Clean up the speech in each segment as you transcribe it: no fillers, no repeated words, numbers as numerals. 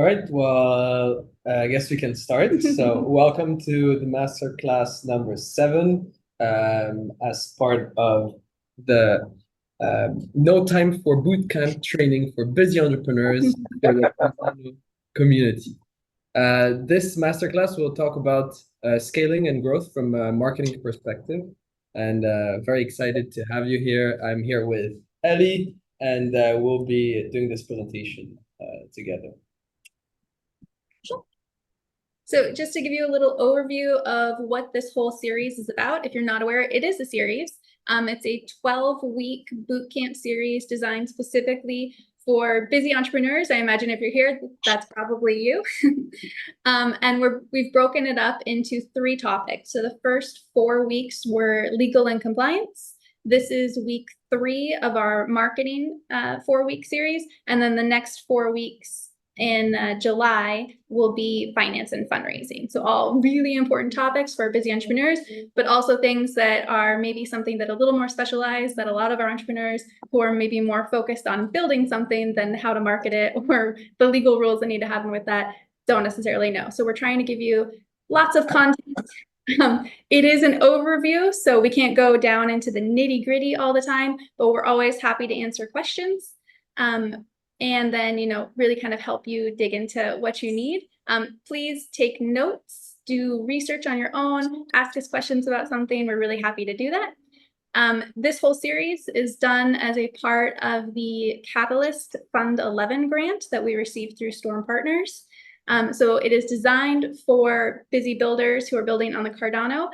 right. Well, I guess we can start. So, welcome to the masterclass number 7, as part of the No Time for Bootcamp training for busy entrepreneurs for the Cardano community. This masterclass will talk about scaling and growth from a marketing perspective, and very excited to have you here. I'm here with Elli, and we'll be doing this presentation together. So just to give you a little overview of what this whole series is about, if you're not aware, it is a series. It's a 12-week bootcamp series designed specifically for busy entrepreneurs. I imagine if you're here, that's probably you. And we've broken it up into 3 topics. So the first 4 weeks were legal and compliance. This is week 3 of our marketing 4-week series. And then the next 4 weeks in July will be finance and fundraising. So all really important topics for busy entrepreneurs, but also things that are maybe something that a little more specialized that a lot of our entrepreneurs who are maybe more focused on building something than how to market it or the legal rules that need to happen with that don't necessarily know. So we're trying to give you lots of content. It is an overview, so we can't go down into the nitty-gritty all the time, but we're always happy to answer questions. And then, really kind of help you dig into what you need. Please take notes, do research on your own, ask us questions about something. We're really happy to do that. This whole series is done as a part of the Catalyst Fund 11 grant that we received through Storm Partners. So it is designed for busy builders who are building on the Cardano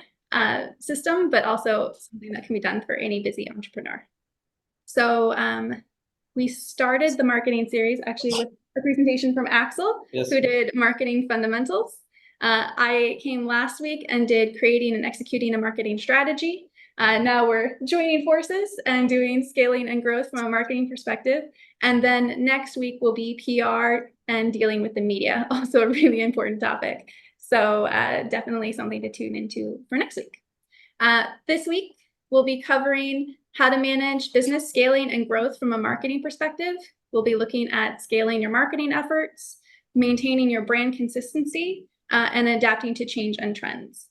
system, but also something that can be done for any busy entrepreneur. So we started the marketing series actually with a presentation from Axel, Yes. who did marketing fundamentals. I came last week and did creating and executing a marketing strategy. Now we're joining forces and doing scaling and growth from a marketing perspective. And then next week will be PR and dealing with the media, also a really important topic. So definitely something to tune into for next week. This week, we'll be covering how to manage business scaling and growth from a marketing perspective. We'll be looking at scaling your marketing efforts, maintaining your brand consistency, and adapting to change and trends.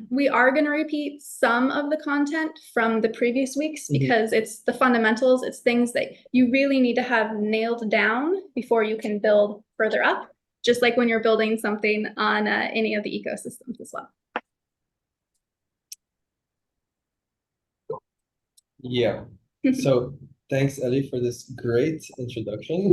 We are going to repeat some of the content from the previous weeks because it's the fundamentals. It's things that you really need to have nailed down before you can build further up, just like when you're building something on any of the ecosystems as well. Yeah. So thanks, Elli, for this great introduction.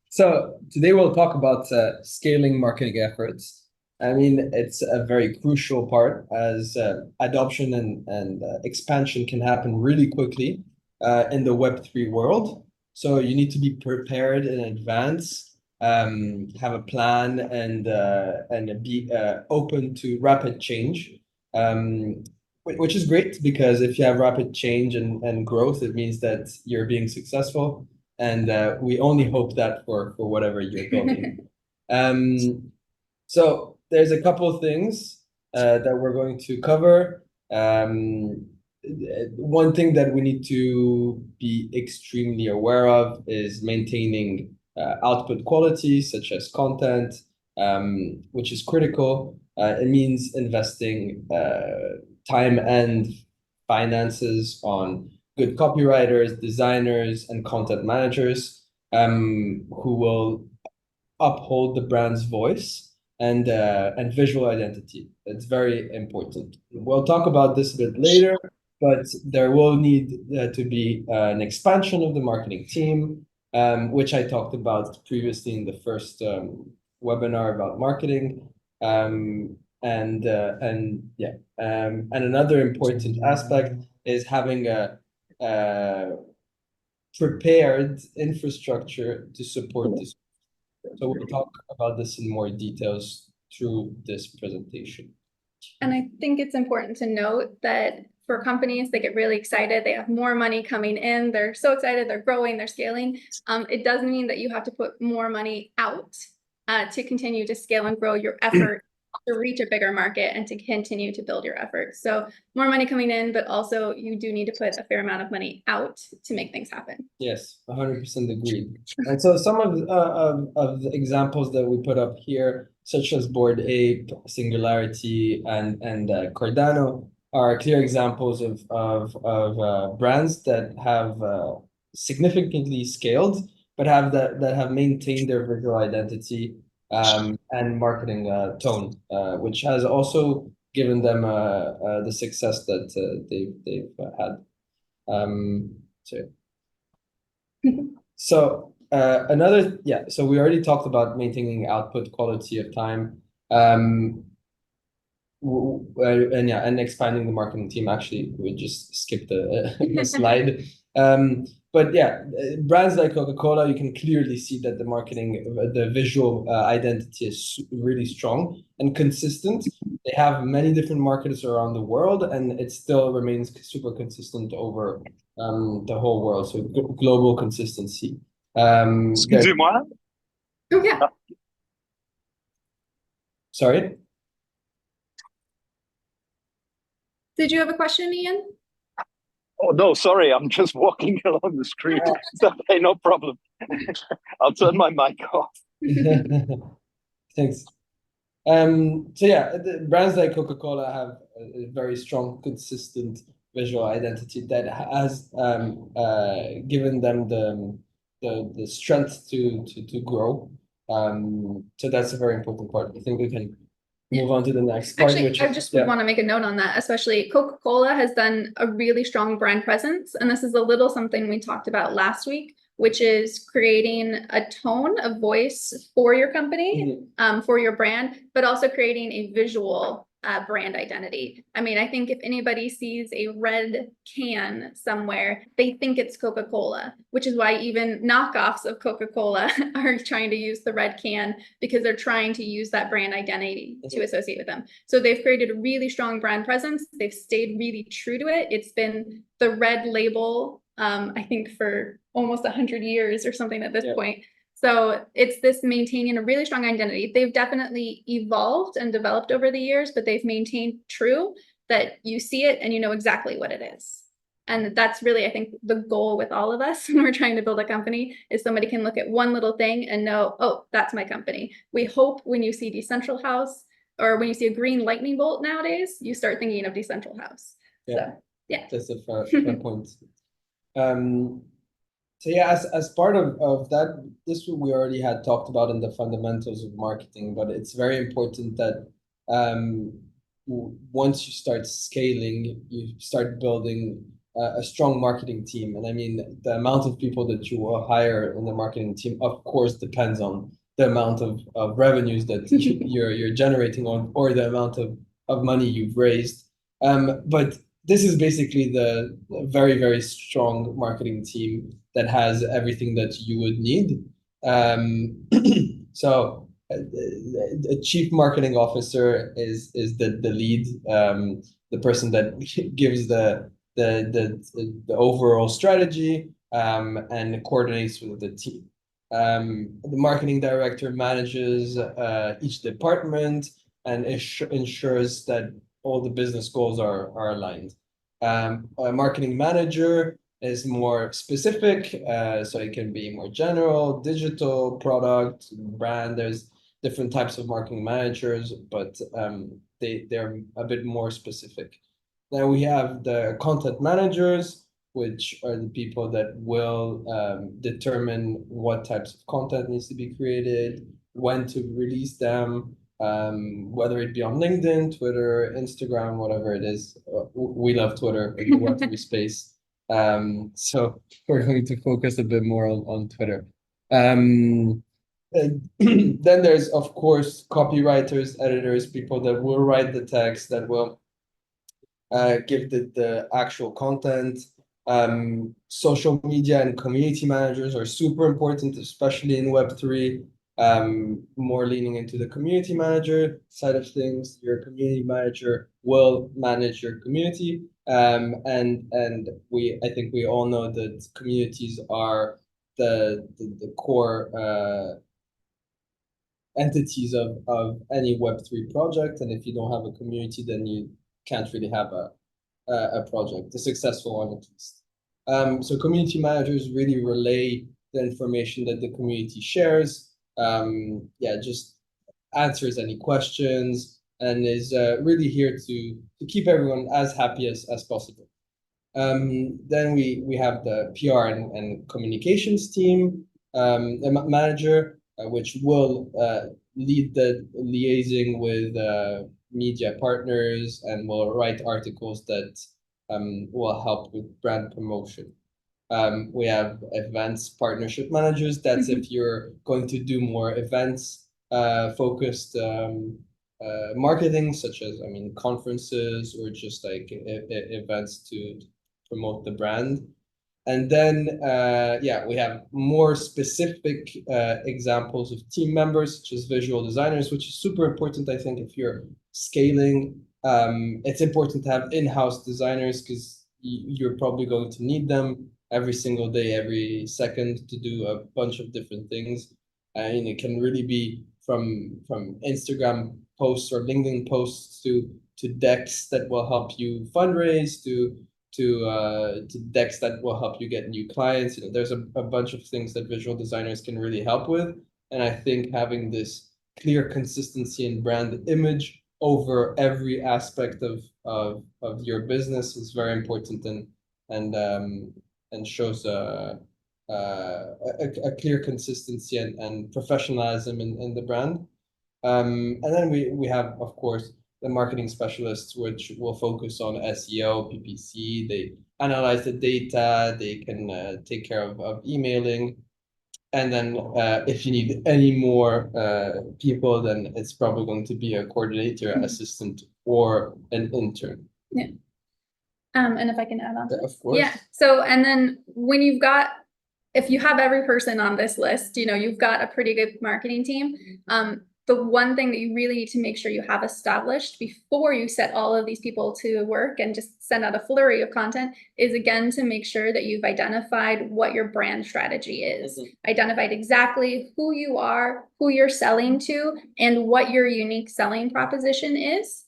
So today we'll talk about scaling marketing efforts. I mean, it's a very crucial part as adoption and expansion can happen really quickly in the Web3 world. So you need to be prepared in advance, have a plan, and be open to rapid change. Which is great because if you have rapid change and growth, it means that you're being successful. And we only hope that for whatever you're building. So there's a couple of things that we're going to cover. One thing that we need to be extremely aware of is maintaining output quality, such as content, which is critical. It means investing time and finances on good copywriters, designers, and content managers who will uphold the brand's voice and visual identity. It's very important. We'll talk about this a bit later, but there will need to be an expansion of the marketing team, which I talked about previously in the first webinar about marketing. And another important aspect is having a prepared infrastructure to support this. So we'll talk about this in more details through this presentation. And I think it's important to note that for companies, they get really excited. They have more money coming in. They're so excited. They're growing. They're scaling. It doesn't mean that you have to put more money out to continue to scale and grow your effort to reach a bigger market and to continue to build your efforts. So more money coming in, but also you do need to put a fair amount of money out to make things happen. Yes, 100% agreed. And so some of the examples that we put up here, such as Bored Ape, Singularity, and Cardano, are clear examples of brands that have significantly scaled, but that have maintained their visual identity and marketing tone, which has also given them the success that they've had. So. So so we already talked about maintaining output quality of time, and expanding the marketing team. Actually, we just skipped the slide. But yeah, brands like Coca-Cola, you can clearly see that the marketing, the visual identity is really strong and consistent. They have many different markets around the world, and it still remains super consistent over the whole world. So global consistency. Excusez-moi. Oh, yeah. Sorry? Did you have a question, Ian? Oh, no, sorry. I'm just walking along the street. It's okay, no problem. I'll turn my mic off. Thanks. So yeah, brands like Coca-Cola have a very strong, consistent visual identity that has given them the strength to grow. So that's a very important part. I think we can move on to the next part. Actually, I just want to make a note on that, especially Coca-Cola has done a really strong brand presence. And this is a little something we talked about last week, which is creating a tone of voice for your company, for your brand, but also creating a visual brand identity. I mean, I think if anybody sees a red can somewhere, they think it's Coca-Cola, which is why even knockoffs of Coca-Cola are trying to use the red can, because they're trying to use that brand identity to associate with them. So they've created a really strong brand presence. They've stayed really true to it. It's been the red label, I think, for almost 100 years or something at this point. So it's this maintaining a really strong identity. They've definitely evolved and developed over the years, but they've maintained true that you see it and you know exactly what it is. And that's really, I think, the goal with all of us when we're trying to build a company, is somebody can look at one little thing and know, oh, that's my company. We hope when you see Decentral House, or when you see a green lightning bolt nowadays, you start thinking of Decentral House. Yeah, so, yeah. That's a fair point. So yeah, as part of that, this we already had talked about in the fundamentals of marketing, but it's very important that once you start scaling, you start building a strong marketing team. And I mean, the amount of people that you will hire in the marketing team, of course, depends on the amount of revenues that you're generating on, or the amount of money you've raised. But this is basically the very, very strong marketing team that has everything that you would need. So a chief marketing officer is the lead, the person that gives the overall strategy and coordinates with the team. The marketing director manages each department and ensures that all the business goals are aligned. A marketing manager is more specific, so it can be more general, digital, product, brand. There's different types of marketing managers, but they're a bit more specific. Then we have the content managers, which are the people that will determine what types of content needs to be created, when to release them, whether it be on LinkedIn, Twitter, Instagram, whatever it is. We love Twitter in the Web3 space. So we're going to focus a bit more on Twitter. And then there's, of course, copywriters, editors, people that will write the text, that will give the actual content. Social media and community managers are super important, especially in Web3. More leaning into the community manager side of things. Your community manager will manage your community. And I think we all know that communities are the core entities of any Web3 project. And if you don't have a community, then you can't really have a project, a successful one at least. So community managers really relay the information that the community shares. Just answers any questions and is really here to keep everyone as happy as possible. Then we have the PR and communications team, a manager, which will lead the liaising with media partners and will write articles that will help with brand promotion. We have events partnership managers. That's if you're going to do more events focused marketing, such as, conferences or just like events to promote the brand. And then, we have more specific examples of team members, such as visual designers, which is super important, I think, if you're scaling. It's important to have in-house designers because you're probably going to need them every single day, every second to do a bunch of different things. And it can really be from Instagram posts or LinkedIn posts to decks that will help you fundraise, to decks that will help you get new clients. There's a bunch of things that visual designers can really help with. And I think having this clear consistency in brand image over every aspect of your business is very important and shows a clear consistency and professionalism in the brand. And then we have, of course, the marketing specialists, which will focus on SEO, PPC. They analyze the data. They can take care of emailing. And then if you need any more people, then it's probably going to be a coordinator, assistant, or an intern. Yeah. And if I can add on to Of course. Yeah. So, and then if you have every person on this list, you've got a pretty good marketing team. The one thing that you really need to make sure you have established before you set all of these people to work and just send out a flurry of content is, again, to make sure that you've identified what your brand strategy is, identified exactly who you are, who you're selling to, and what your unique selling proposition is.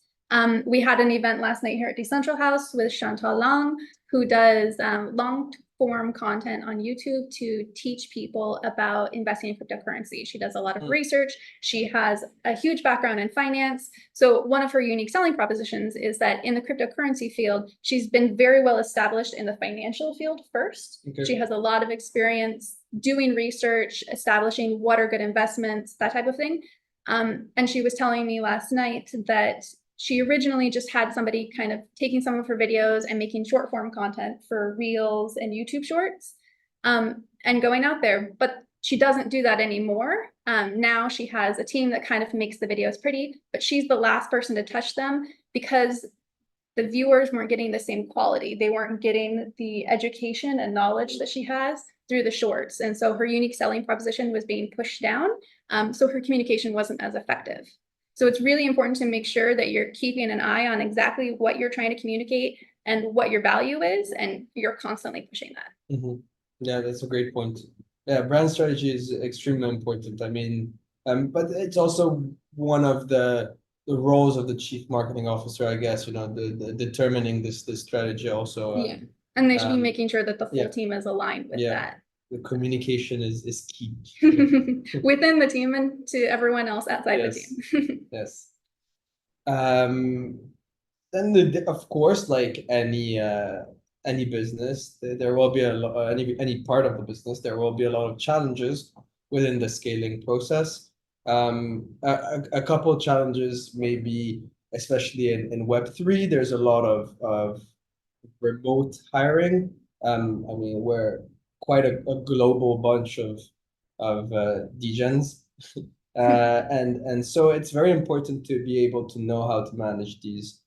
We had an event last night here at Decentral House with Chantal Long, who does long-form content on YouTube to teach people about investing in cryptocurrency. She does a lot of research. She has a huge background in finance. So one of her unique selling propositions is that in the cryptocurrency field, she's been very well established in the financial field first. Okay. She has a lot of experience doing research, establishing what are good investments, that type of thing. And she was telling me last night that she originally just had somebody kind of taking some of her videos and making short form content for Reels and YouTube Shorts and going out there. But she doesn't do that anymore. Now she has a team that kind of makes the videos pretty, but she's the last person to touch them because the viewers weren't getting the same quality. They weren't getting the education and knowledge that she has through the shorts. And so her unique selling proposition was being pushed down. So her communication wasn't as effective. So it's really important to make sure that you're keeping an eye on exactly what you're trying to communicate and what your value is, and you're constantly pushing that. Mm-hmm. Yeah, that's a great point. Yeah, brand strategy is extremely important. But it's also one of the roles of the chief marketing officer, I guess, the determining this strategy also. Yeah, and they should be making sure that the full team is aligned with that. The communication is key. Within the team and to everyone else outside the team. Yes. Then of course, like any business, there will be any part of the business, there will be a lot of challenges within the scaling process. A couple of challenges maybe, especially in Web3, there's a lot of remote hiring. We're quite a global bunch of degens. And so it's very important to be able to know how to manage these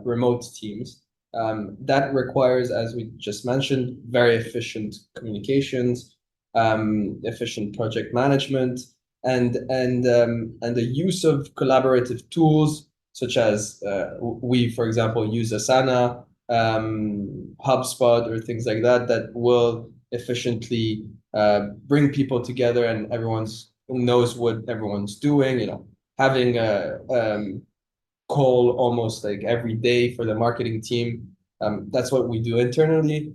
remote teams. That requires, as we just mentioned, very efficient communications, efficient project management, and the use of collaborative tools such as we, for example, use Asana, HubSpot, or things like that will efficiently bring people together and everyone's knows what everyone's doing, having a call almost like every day for the marketing team. That's what we do internally,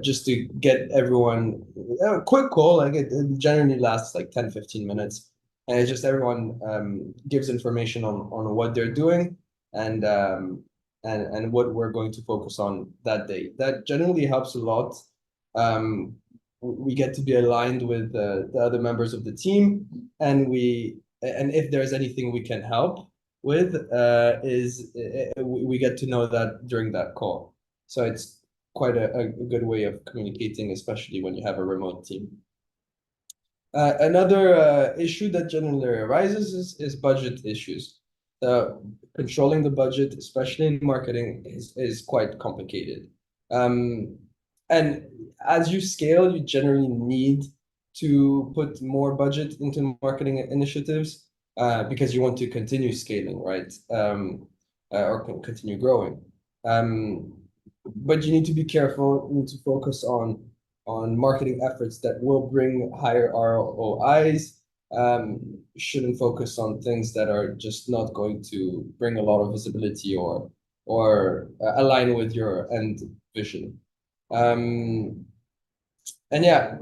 just to get everyone a quick call. Like it generally lasts like 10-15 minutes, and it's just everyone gives information on what they're doing and what we're going to focus on that day. That generally helps a lot. We get to be aligned with the other members of the team, and if there's anything we can help with, we get to know that during that call. So it's quite a good way of communicating, especially when you have a remote team. Another issue that generally arises is budget issues. Controlling the budget, especially in marketing, is quite complicated. And as you scale, you generally need to put more budget into marketing initiatives because you want to continue scaling, right? Or continue growing. But you need to be careful. You need to focus on marketing efforts that will bring higher ROIs. Shouldn't focus on things that are just not going to bring a lot of visibility or align with your end vision. And yeah,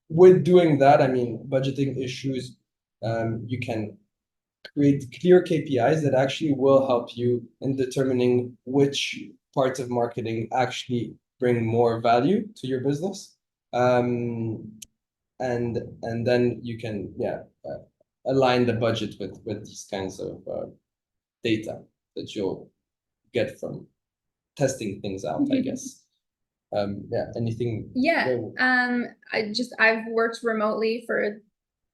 with doing that, I mean, budgeting issues, you can create clear KPIs that actually will help you in determining which parts of marketing actually bring more value to your business. And then you can align the budget with these kinds of data that you'll get from testing things out, I guess. Anything? Yeah. I've worked remotely for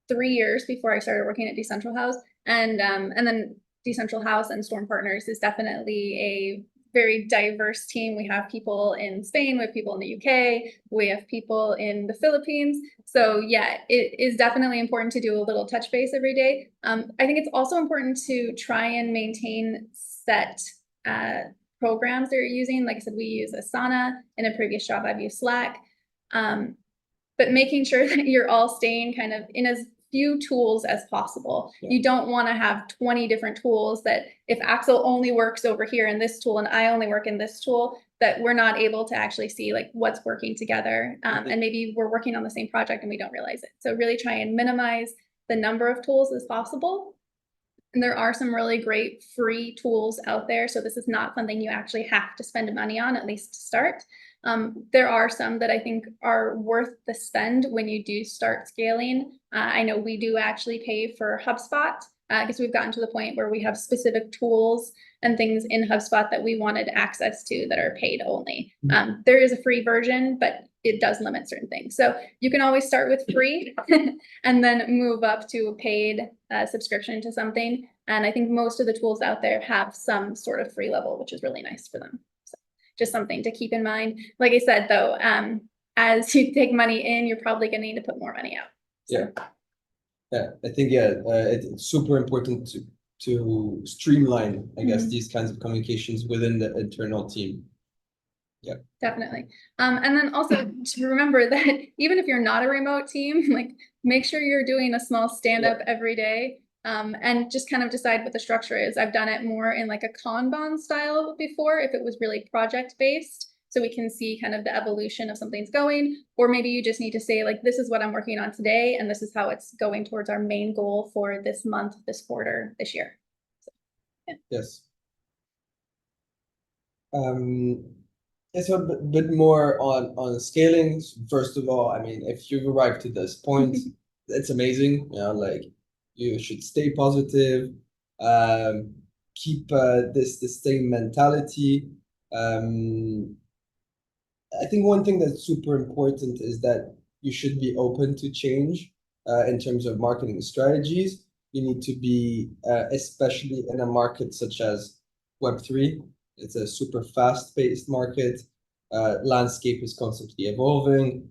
3 years before I started working at Decentral House, and then Decentral House and Storm Partners is definitely a very diverse team. We have people in Spain, we have people in the UK, we have people in the Philippines. So yeah, it is definitely important to do a little touch base every day. I think it's also important to try and maintain set programs that you're using. Like I said, we use Asana. In a previous job, I've used Slack. But making sure that you're all staying kind of in as few tools as possible. Yeah. You don't want to have 20 different tools that if Axel only works over here in this tool and I only work in this tool, that we're not able to actually see like what's working together. And maybe we're working on the same project and we don't realize it. So really try and minimize the number of tools as possible. And there are some really great free tools out there. So this is not something you actually have to spend money on, at least to start. There are some that I think are worth the spend when you do start scaling. I know we do actually pay for HubSpot because we've gotten to the point where we have specific tools and things in HubSpot that we wanted access to that are paid only. There is a free version, but it does limit certain things. So you can always start with free and then move up to a paid subscription to something. And I think most of the tools out there have some sort of free level, which is really nice for them. So just something to keep in mind. Like I said, though, as you take money in, you're probably going to need to put more money out. So. Yeah, I think, it's super important to streamline, I guess, these kinds of communications within the internal team. Yeah, definitely. And then also to remember that even if you're not a remote team, like make sure you're doing a small stand-up every day, and just kind of decide what the structure is. I've done it more in like a Kanban style before, if it was really project-based, so we can see kind of the evolution of something's going, or maybe you just need to say like, this is what I'm working on today, and this is how it's going towards our main goal for this month, this quarter, this year. So, yeah. Yes. It's a bit more on scaling. First of all, I mean, if you've arrived to this point, it's amazing. You know, like you should stay positive, keep this same mentality. I think one thing that's super important is that you should be open to change in terms of marketing strategies. You need to be, especially in a market such as Web3. It's a super fast-paced market. Landscape is constantly evolving.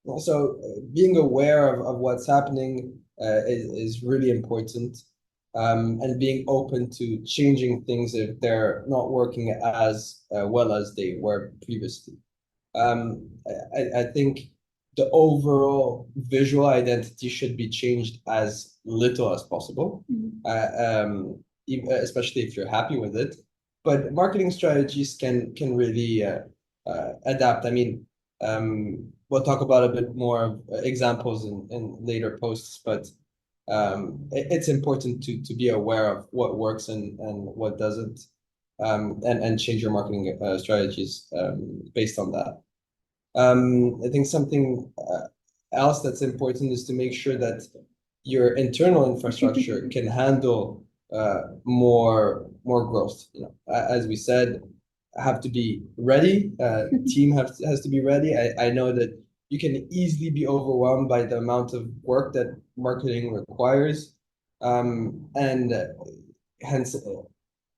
Also, being aware of what's happening is really important, and being open to changing things if they're not working as well as they were previously. I think the overall visual identity should be changed as little as possible, especially if you're happy with it. But marketing strategies can really adapt. I mean, we'll talk about a bit more examples in later posts, but it's important to be aware of what works and what doesn't, and change your marketing strategies based on that. I think something else that's important is to make sure that your internal infrastructure can handle more growth. You know, as we said, have to be ready. Team has to be ready. I know that you can easily be overwhelmed by the amount of work that marketing requires, and hence,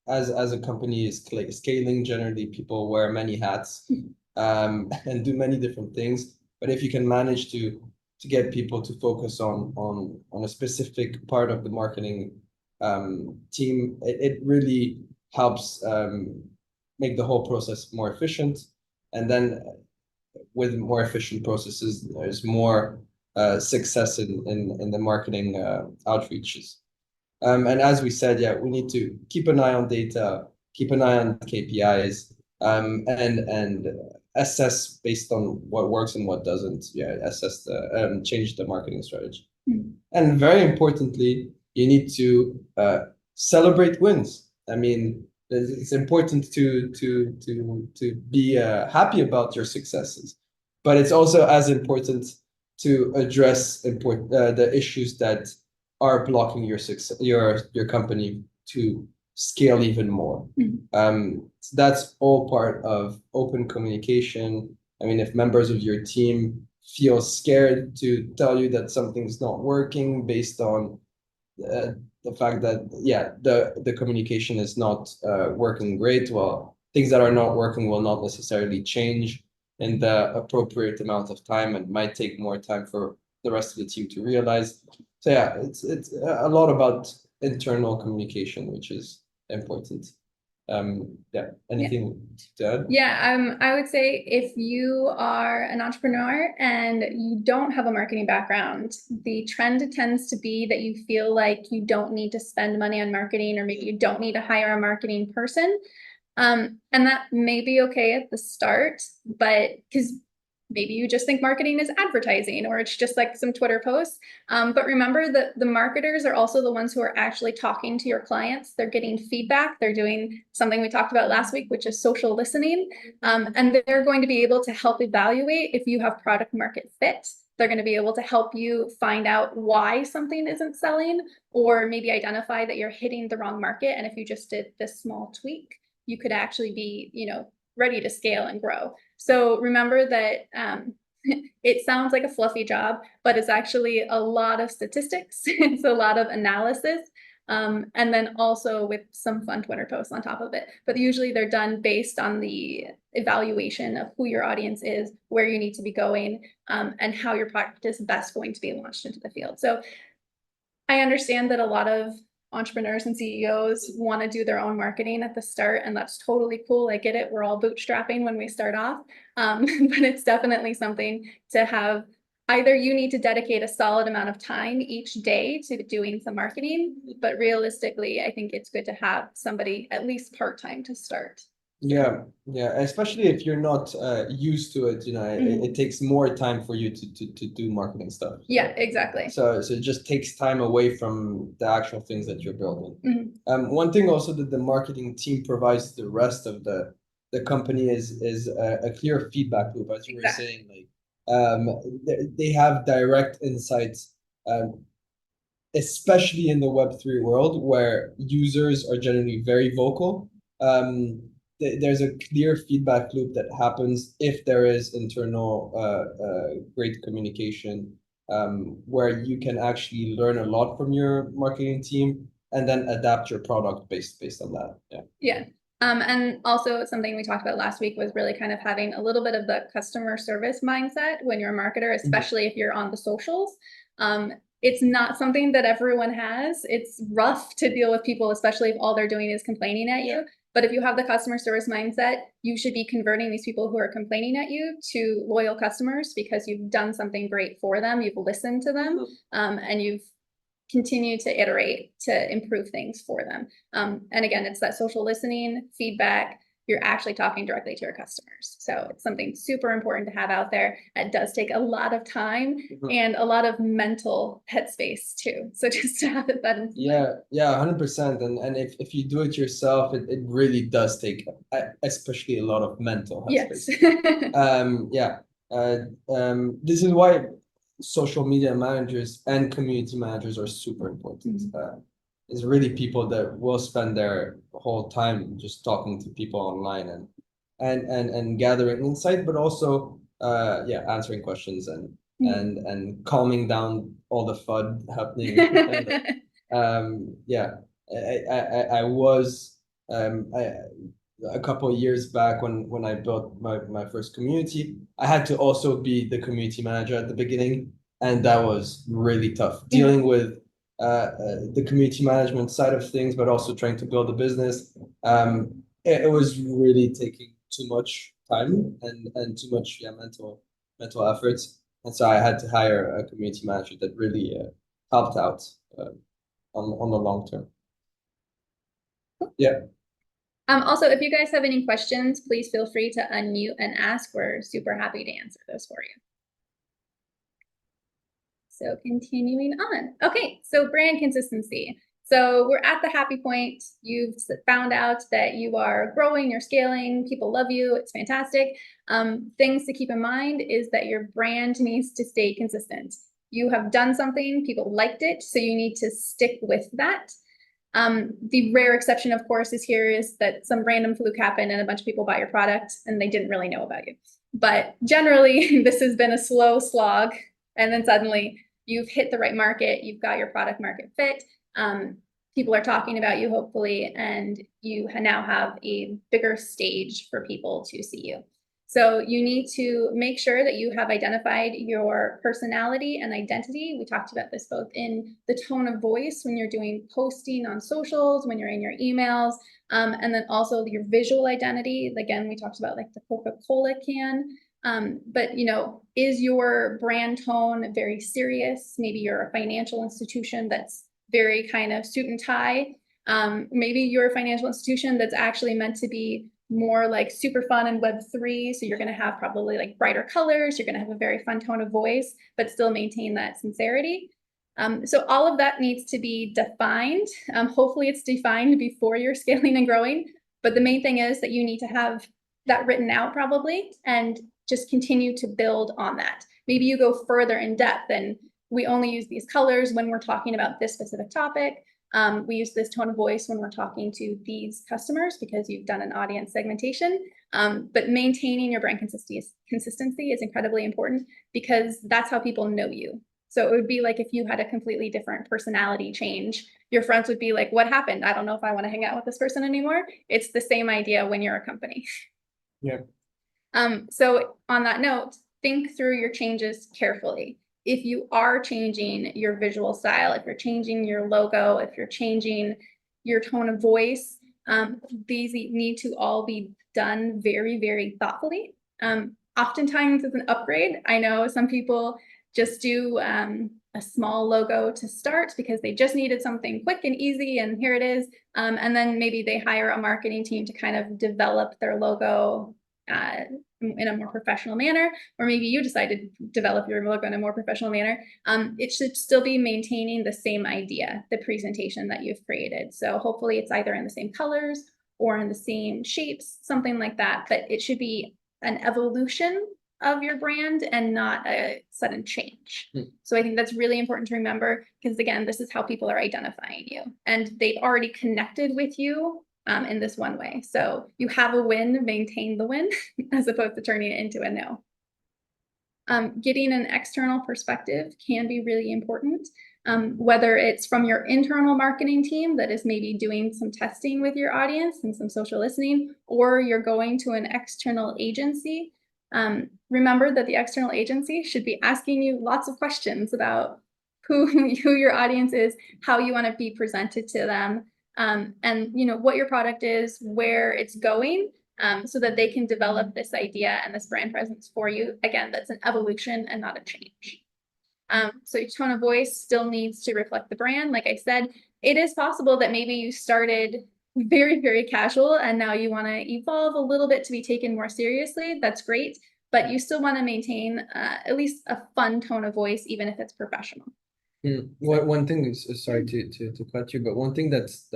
as a company is scaling, generally people wear many hats, and do many different things. But if you can manage to get people to focus on a specific part of the marketing team, it really helps make the whole process more efficient. And then with more efficient processes, there's more success in the marketing outreaches. And as we said, yeah, we need to keep an eye on data, keep an eye on KPIs, and assess based on what works and what doesn't. Yeah, assess the change the marketing strategy. And very importantly, you need to celebrate wins. I mean, it's important to be happy about your successes, but it's also as important to address the issues that are blocking your success, your company to scale even more. So that's all part of open communication. I mean, if members of your team feel scared to tell you that something's not working based on the fact that, yeah, the communication is not working great, well, things that are not working will not necessarily change in the appropriate amount of time, and might take more time for the rest of the team to realize. So yeah, it's a lot about internal communication, which is important. Yeah, anything to add? Yeah, I would say if you are an entrepreneur and you don't have a marketing background, the trend tends to be that you feel like you don't need to spend money on marketing, or maybe you don't need to hire a marketing person. And that may be okay at the start, but because maybe you just think marketing is advertising, or it's just like some Twitter posts. But remember that the marketers are also the ones who are actually talking to your clients. They're getting feedback. They're doing something we talked about last week, which is social listening. And they're going to be able to help evaluate if you have product market fit. They're going to be able to help you find out why something isn't selling, or maybe identify that you're hitting the wrong market. And if you just did this small tweak, you could actually be, ready to scale and grow. So remember that it sounds like a fluffy job, but it's actually a lot of statistics. It's a lot of analysis. And then also with some fun Twitter posts on top of it. But usually they're done based on the evaluation of who your audience is, where you need to be going, and how your product is best going to be launched into the field. So I understand that a lot of entrepreneurs and CEOs want to do their own marketing at the start, and that's totally cool. I get it. We're all bootstrapping when we start off, but it's definitely something to have. Either you need to dedicate a solid amount of time each day to doing some marketing, but realistically, I think it's good to have somebody at least part-time to start. Yeah, especially if you're not used to it, it takes more time for you to do marketing stuff. Yeah, exactly. So it just takes time away from the actual things that you're building. One thing also that the marketing team provides the rest of the company is a clear feedback loop, as you were saying. Like, they have direct insights, especially in the Web3 world, where users are generally very vocal. There's a clear feedback loop that happens if there is internal great communication, where you can actually learn a lot from your marketing team and then adapt your product based on that. Yeah. And also something we talked about last week was really kind of having a little bit of the customer service mindset when you're a marketer, especially if you're on the socials. It's not something that everyone has. It's rough to deal with people, especially if all they're doing is complaining at you. But if you have the customer service mindset, you should be converting these people who are complaining at you to loyal customers because you've done something great for them. You've listened to them, and you've continued to iterate to improve things for them. And again, it's that social listening, feedback. You're actually talking directly to your customers. So it's something super important to have out there. It does take a lot of time and a lot of mental headspace too. So just to have that in Yeah, 100%. And if you do it yourself, it really does take especially a lot of mental headspace. This is why social media managers and community managers are super important. It's really people that will spend their whole time just talking to people online and gathering insight, but also answering questions and calming down all the FUD happening. I was a couple of years back when I built my first community, I had to also be the community manager at the beginning, and that was really tough, dealing with the community management side of things, but also trying to build a business. It was really taking too much time and too much mental efforts, and so I had to hire a community manager that really helped out on the long term. Yeah. Also, if you guys have any questions, please feel free to unmute and ask. We're super happy to answer those for you. So continuing on. Okay, so brand consistency. So we're at the happy point. You've found out that you are growing, you're scaling, people love you, it's fantastic. Things to keep in mind is that your brand needs to stay consistent. You have done something, people liked it, so you need to stick with that. The rare exception, of course, is that some random fluke happened and a bunch of people bought your product and they didn't really know about you. But generally, this has been a slow slog, and then suddenly you've hit the right market, you've got your product market fit, people are talking about you, hopefully, and you now have a bigger stage for people to see you. So you need to make sure that you have identified your personality and identity. We talked about this both in the tone of voice when you're doing posting on socials, when you're in your emails, and then also your visual identity. Again, we talked about like the Coca-Cola can. But is your brand tone very serious? Maybe you're a financial institution that's very kind of suit and tie. Maybe you're a financial institution that's actually meant to be more like super fun in Web3. So you're going to have probably like brighter colors. You're going to have a very fun tone of voice, but still maintain that sincerity. So all of that needs to be defined. Hopefully it's defined before you're scaling and growing. But the main thing is that you need to have that written out probably and just continue to build on that. Maybe you go further in depth and we only use these colors when we're talking about this specific topic. We use this tone of voice when we're talking to these customers because you've done an audience segmentation. But maintaining your brand consistency is incredibly important because that's how people know you. So it would be like if you had a completely different personality change, your friends would be like, what happened? I don't know if I want to hang out with this person anymore. It's the same idea when you're a company. Yeah. So on that note, think through your changes carefully. If you are changing your visual style, if you're changing your logo, if you're changing your tone of voice, these need to all be done very, very thoughtfully. Oftentimes it's an upgrade. I know some people just do a small logo to start because they just needed something quick and easy, and here it is. And then maybe they hire a marketing team to kind of develop their logo in a more professional manner, or maybe you decide to develop your logo in a more professional manner. It should still be maintaining the same idea, the presentation that you've created. So hopefully it's either in the same colors or in the same shapes, something like that, but it should be an evolution of your brand and not a sudden change. So I think that's really important to remember because again, this is how people are identifying you and they've already connected with you in this one way. So you have a win, maintain the win, as opposed to turning it into a no. Getting an external perspective can be really important, whether it's from your internal marketing team that is maybe doing some testing with your audience and some social listening, or you're going to an external agency. Remember that the external agency should be asking you lots of questions about who your audience is, how you want to be presented to them, and what your product is, where it's going, so that they can develop this idea and this brand presence for you. Again, that's an evolution and not a change. So your tone of voice still needs to reflect the brand. Like I said, it is possible that maybe you started very, very casual and now you want to evolve a little bit to be taken more seriously. That's great, but you still want to maintain at least a fun tone of voice, even if it's professional. One thing is, sorry to cut you, but one thing that's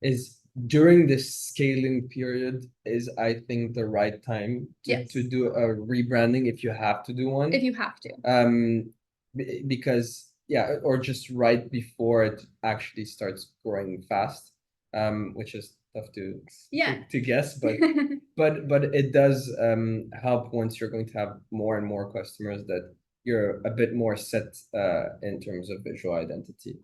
is during this scaling period is, I think, the right time to do a rebranding if you have to do one. If you have to. Because or just right before it actually starts growing fast, which is tough to guess, but but it does help once you're going to have more and more customers that you're a bit more set in terms of visual identity.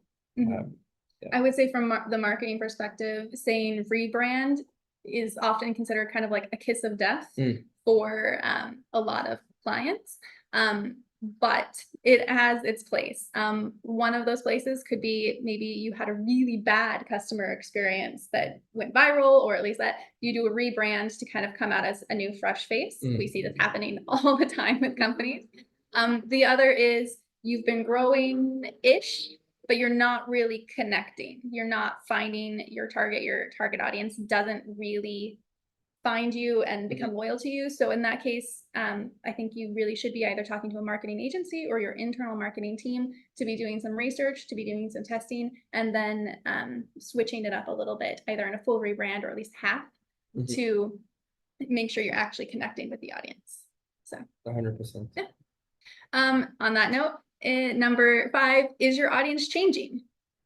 I would say from the marketing perspective, saying rebrand is often considered kind of like a kiss of death for a lot of clients. But it has its place. One of those places could be maybe you had a really bad customer experience that went viral, or at least that you do a rebrand to kind of come out as a new fresh face. We see this happening all the time with companies. The other is you've been growing-ish, but you're not really connecting. You're not finding your target audience doesn't really find you and become loyal to you. So in that case, I think you really should be either talking to a marketing agency or your internal marketing team to be doing some research, to be doing some testing, and then switching it up a little bit, either in a full rebrand or at least half, to make sure you're actually connecting with the audience. So 100%. Yeah. On that note, number 5, is your audience changing?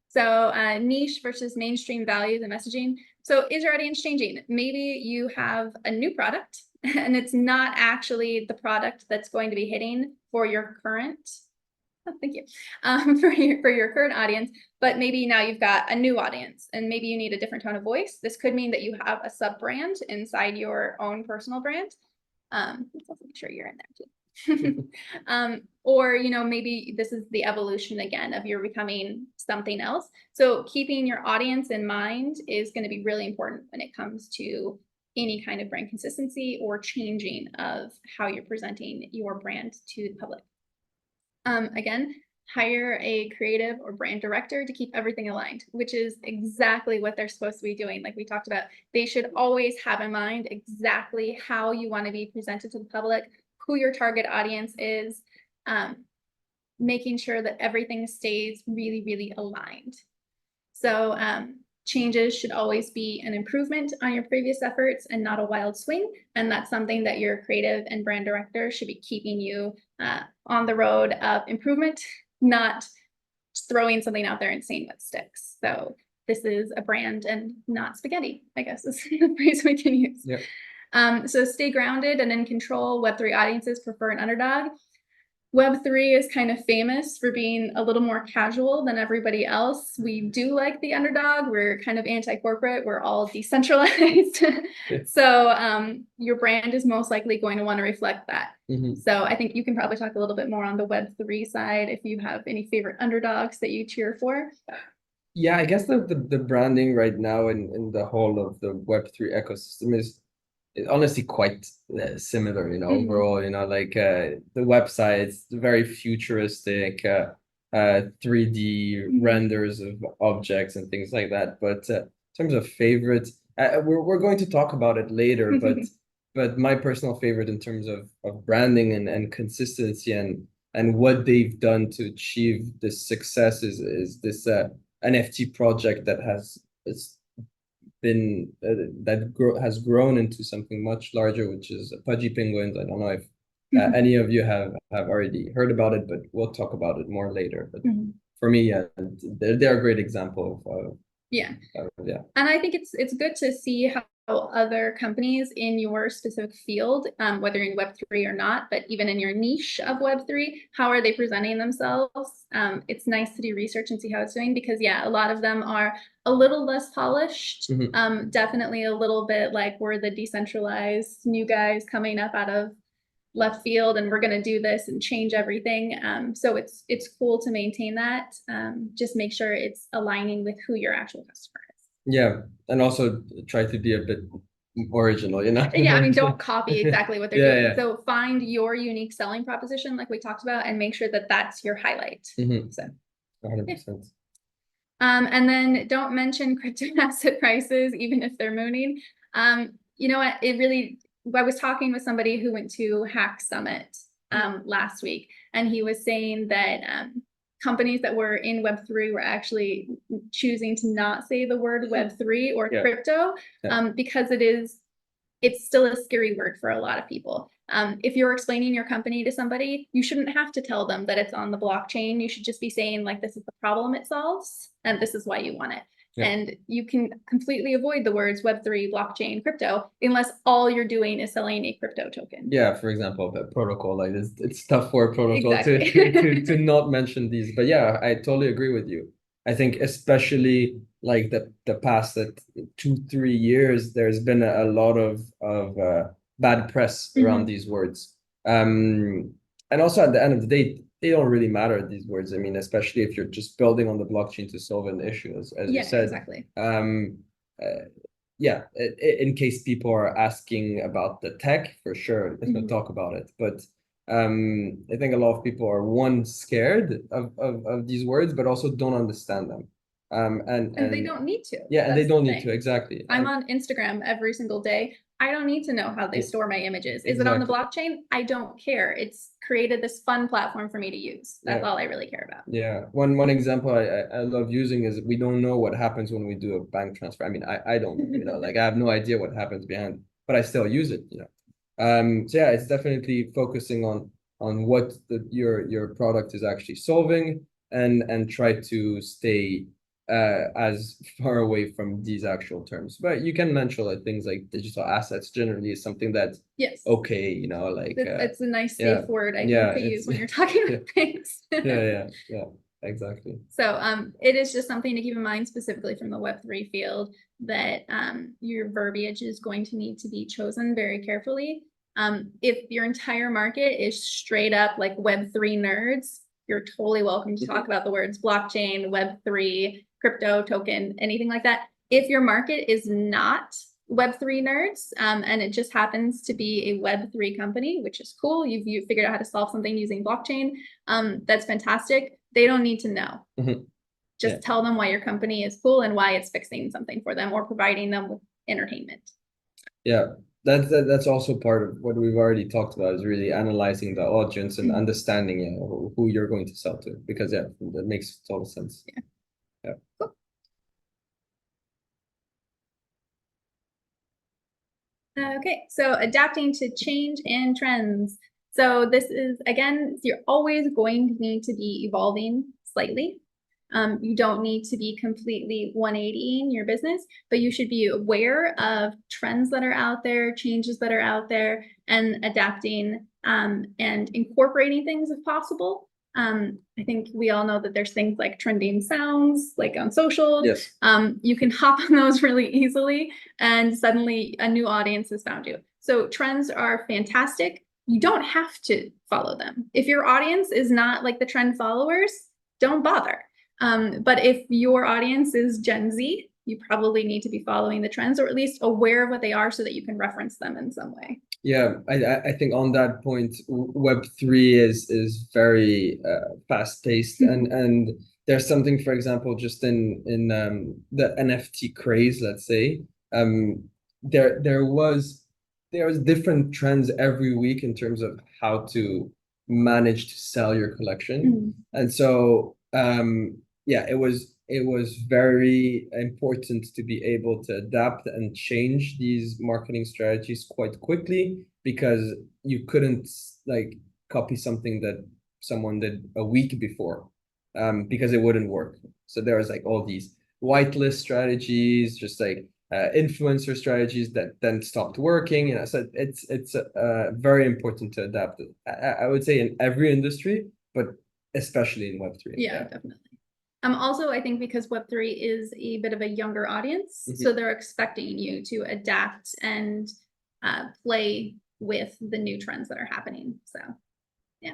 So niche versus mainstream values and messaging. So is your audience changing? Maybe you have a new product and it's not actually the product that's going to be hitting for your current, thank you, for your current audience, but maybe now you've got a new audience and maybe you need a different tone of voice. This could mean that you have a sub brand inside your own personal brand. Let's also make sure you're in there too. Or maybe this is the evolution again of you're becoming something else. So keeping your audience in mind is going to be really important when it comes to any kind of brand consistency or changing of how you're presenting your brand to the public. Again, hire a creative or brand director to keep everything aligned, which is exactly what they're supposed to be doing. Like we talked about, they should always have in mind exactly how you want to be presented to the public, who your target audience is, making sure that everything stays really, really aligned. So changes should always be an improvement on your previous efforts and not a wild swing. And that's something that your creative and brand director should be keeping you on the road of improvement, not throwing something out there and seeing what sticks. So this is a brand and not spaghetti, I guess is the phrase we can use. Yep. So stay grounded and in control. Web3 audiences prefer an underdog. Web3 is kind of famous for being a little more casual than everybody else. We do like the underdog. We're kind of anti-corporate. We're all decentralized. So your brand is most likely going to want to reflect that. So I think you can probably talk a little bit more on the Web3 side if you have any favorite underdogs that you cheer for. Yeah, I guess the branding right now in the whole of the Web3 ecosystem is honestly quite similar, overall, like the websites, very futuristic, 3D renders of objects and things like that. But in terms of favorites, we're going to talk about it later, but my personal favorite in terms of branding and consistency and what they've done to achieve this success is this NFT project that has been has grown into something much larger, which is Pudgy penguins. I don't know if any of you have already heard about it, but we'll talk about it more later. But for me, they're a great example of and I think it's good to see how other companies in your specific field, whether in Web3 or not, but even in your niche of Web3, how are they presenting themselves? It's nice to do research and see how it's doing, because a lot of them are a little less polished, definitely a little bit like we're the decentralized new guys coming up out of left field and we're going to do this and change everything. So it's cool to maintain that. Just make sure it's aligning with who your actual customer Yeah, and also try to be a bit original, you know? Yeah, I mean, don't copy exactly what they're Yeah, doing. yeah. So find your unique selling proposition, like we talked about, and make sure that that's your highlight. So 100%. And then don't mention crypto asset prices, even if they're mooning. You know what? I was talking with somebody who went to Hack Summit last week, and he was saying that companies that were in Web3 were actually choosing to not say the word Web3 or crypto because it's still a scary word for a lot of people. If you're explaining your company to somebody, you shouldn't have to tell them that it's on the blockchain. You should just be saying, like, this is the problem it solves, and this is why you want it. And you can completely avoid the words Web3, blockchain, crypto, unless all you're doing is selling a crypto token. Yeah, for example, a protocol, like it's tough for a protocol to not mention these. But yeah, I totally agree with you. I think especially like the past 2-3 years, there's been a lot of bad press around these words. And also at the end of the day, they don't really matter, these words. I mean, especially if you're just building on the blockchain to solve an issue, as you said. Exactly. Yeah, in case people are asking about the tech, for sure, let's talk about it. But I think a lot of people are scared of these words, but also don't understand them. And they don't need to. Yeah, and they don't need to, exactly. I'm on Instagram every single day. I don't need to know how they store my images. Is it on the blockchain? I don't care. It's created this fun platform for me to use. That's all I really care about. Yeah. One example I love using is we don't know what happens when we do a bank transfer. I mean, I don't, you know, like I have no idea what happens behind, but I still use it, you know. So yeah, it's definitely focusing on what your product is actually solving, and try to stay as far away from these actual terms. But you can mention like things like digital assets generally is something that's okay, you know, like it's a nice safe word I think to use when you're talking about things. yeah, exactly. So it is just something to keep in mind, specifically from the Web3 field, that your verbiage is going to need to be chosen very carefully. If your entire market is straight up like Web3 nerds, you're totally welcome to talk about the words blockchain, Web3, crypto, token, anything like that. If your market is not Web3 nerds, and it just happens to be a Web3 company, which is cool, you've figured out how to solve something using blockchain, that's fantastic. They don't need to know. Just tell them why your company is cool and why it's fixing something for them or providing them with entertainment. Yeah. That's also part of what we've already talked about, is really analyzing the audience and understanding, you know, who you're going to sell to, because that makes total sense. Yeah. Cool. Okay, so adapting to change and trends. So this is, again, you're always going to need to be evolving slightly. You don't need to be completely 180ing your business, but you should be aware of trends that are out there, changes that are out there, and adapting and incorporating things if possible. I think we all know that there's things like trending sounds, like on social. Yes. You can hop on those really easily, and suddenly a new audience has found you. So trends are fantastic. You don't have to follow them. If your audience is not like the trend followers, don't bother. But if your audience is Gen Z, you probably need to be following the trends, or at least aware of what they are so that you can reference them in some way. Yeah, I think on that point, Web3 is very fast paced, and there's something, for example, just in the NFT craze, let's say, there was different trends every week in terms of how to manage to sell your collection, and so yeah, it was very important to be able to adapt and change these marketing strategies quite quickly, because you couldn't like copy something that someone did a week before, because it wouldn't work. So there was like all these whitelist strategies, just like influencer strategies that then stopped working. You know, so it's very important to adapt. I would say in every industry, but especially in Web3. Yeah, definitely. Also, I think because Web3 is a bit of a younger audience, so they're expecting you to adapt and play with the new trends that are happening. So, yeah.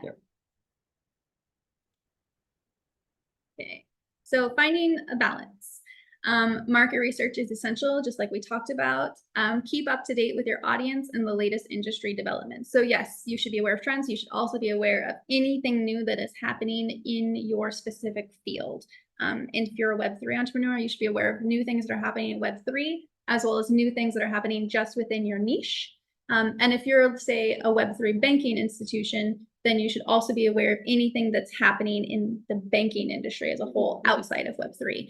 Okay. So finding a balance. Market research is essential, just like we talked about. Keep up to date with your audience and the latest industry developments. So yes, you should be aware of trends. You should also be aware of anything new that is happening in your specific field. And if you're a Web3 entrepreneur, you should be aware of new things that are happening in Web3, as well as new things that are happening just within your niche. And if you're, say, a Web3 banking institution, then you should also be aware of anything that's happening in the banking industry as a whole outside of Web3.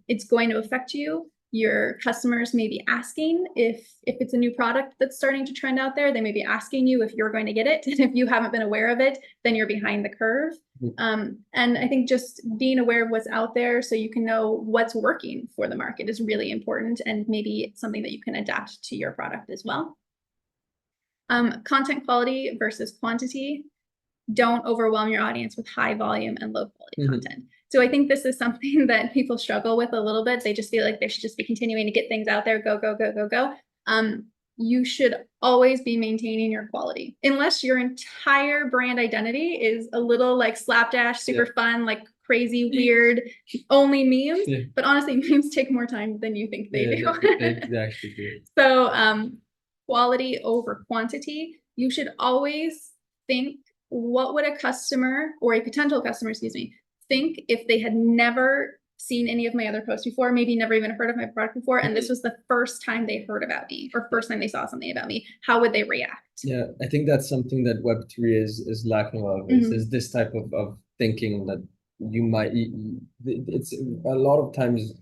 It's going to affect you. Your customers may be asking if it's a new product that's starting to trend out there. They may be asking you if you're going to get it. And if you haven't been aware of it, then you're behind the curve. And I think just being aware of what's out there so you can know what's working for the market is really important, and maybe it's something that you can adapt to your product as well. Content quality versus quantity. Don't overwhelm your audience with high volume and low quality content. So I think this is something that people struggle with a little bit. They just feel like they should just be continuing to get things out there, go, go, go, go, go. You should always be maintaining your quality, unless your entire brand identity is a little like slapdash, super fun, like crazy, weird, only memes. But honestly, memes take more time than you think they do. They actually do. So quality over quantity. You should always think, what would a customer, or a potential customer, excuse me, think if they had never seen any of my other posts before, maybe never even heard of my product before, and this was the first time they heard about me, or first time they saw something about me? How would they react? Yeah, I think that's something that Web3 is lacking of, is this type of thinking that you might, it's a lot of times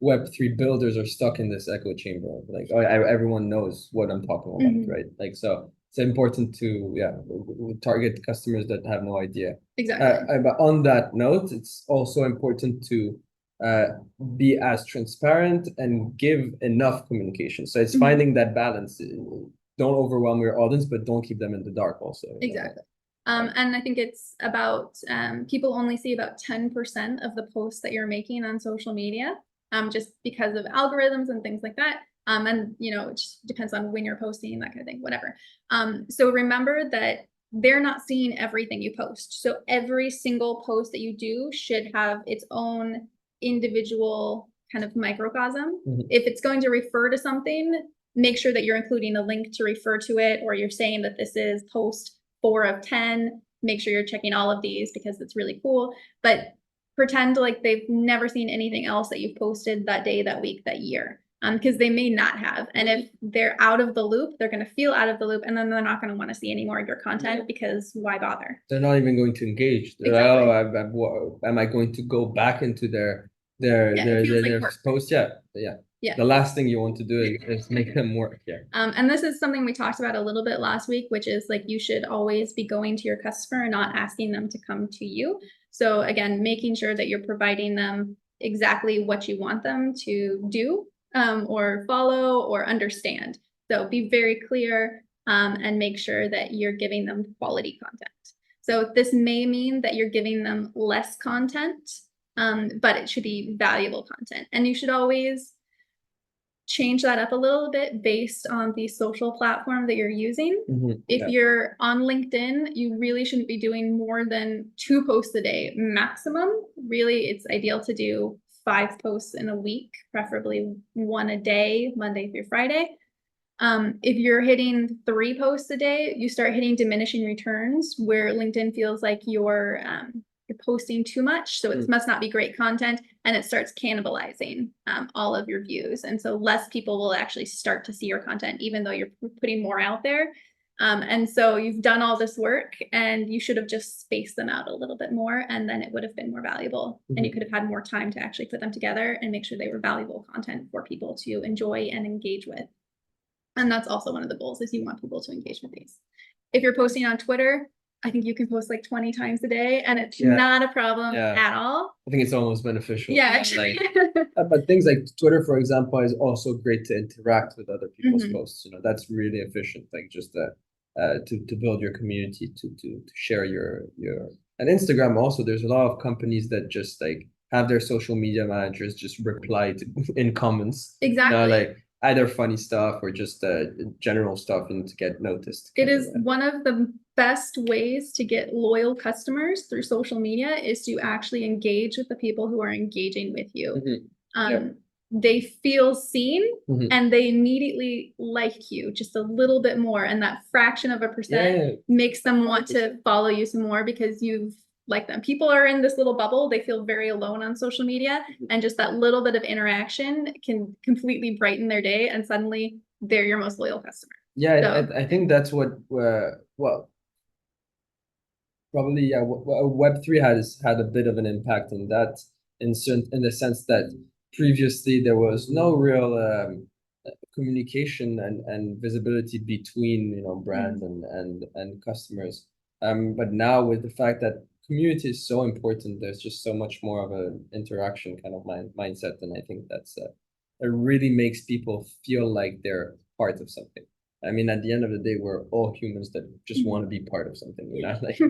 Web3 builders are stuck in this echo chamber of like, oh, everyone knows what I'm talking about, right? Like, so it's important to target customers that have no idea. Exactly. But on that note, it's also important to be as transparent and give enough communication. So it's finding that balance. Don't overwhelm your audience, but don't keep them in the dark also. Exactly. And I think it's about, people only see about 10% of the posts that you're making on social media, just because of algorithms and things like that. And, you know, it just depends on when you're posting, that kind of thing, whatever. So remember that they're not seeing everything you post. So every single post that you do should have its own individual kind of microcosm. If it's going to refer to something, make sure that you're including a link to refer to it, or you're saying that this is post 4 of 10. Make sure you're checking all of these because it's really cool. But pretend like they've never seen anything else that you've posted that day, that week, that year. Because they may not have. And if they're out of the loop, they're going to feel out of the loop, and then they're not going to want to see any more of your content, because why bother? They're not even going to engage. They're like, oh, am I going to go back into their post? Yeah. The last thing you want to do is make them work. And this is something we talked about a little bit last week, which is like, you should always be going to your customer and not asking them to come to you. So again, making sure that you're providing them exactly what you want them to do, or follow or understand. So be very clear, and make sure that you're giving them quality content. So this may mean that you're giving them less content, but it should be valuable content. And you should always change that up a little bit based on the social platform that you're using. If you're on LinkedIn, you really shouldn't be doing more than 2 posts a day maximum. Really, it's ideal to do 5 posts in a week, preferably 1 a day, Monday through Friday. If you're hitting 3 posts a day, you start hitting diminishing returns, where LinkedIn feels like you're posting too much. So it must not be great content, and it starts cannibalizing all of your views. And so less people will actually start to see your content, even though you're putting more out there. And so you've done all this work, and you should have just spaced them out a little bit more, and then it would have been more valuable. And you could have had more time to actually put them together and make sure they were valuable content for people to enjoy and engage with. And that's also one of the goals, is you want people to engage with these. If you're posting on Twitter, I think you can post like 20 times a day, and it's not a problem at all. I think it's almost beneficial. Yeah, actually. But things like Twitter, for example, is also great to interact with other people's posts. You know, that's really efficient. Like just to build your community, to share your and Instagram also. There's a lot of companies that just like have their social media managers just reply in comments. Exactly. You know, like either funny stuff or just general stuff and to get noticed. It is one of the best ways to get loyal customers through social media is to actually engage with the people who are engaging with you. They feel seen and they immediately like you just a little bit more. And that fraction of a percent makes them want to follow you some more because you've liked them. People are in this little bubble. They feel very alone on social media. And just that little bit of interaction can completely brighten their day. And suddenly they're your most loyal customer. Yeah, I think that's what, well, probably Web3 has had a bit of an impact on that in the sense that previously there was no real communication and visibility between, you know, brands and customers. But now with the fact that community is so important, there's just so much more of an interaction kind of mindset, and I think that's it really makes people feel like they're part of something. I mean, at the end of the day, we're all humans that just want to be part of something, you know, like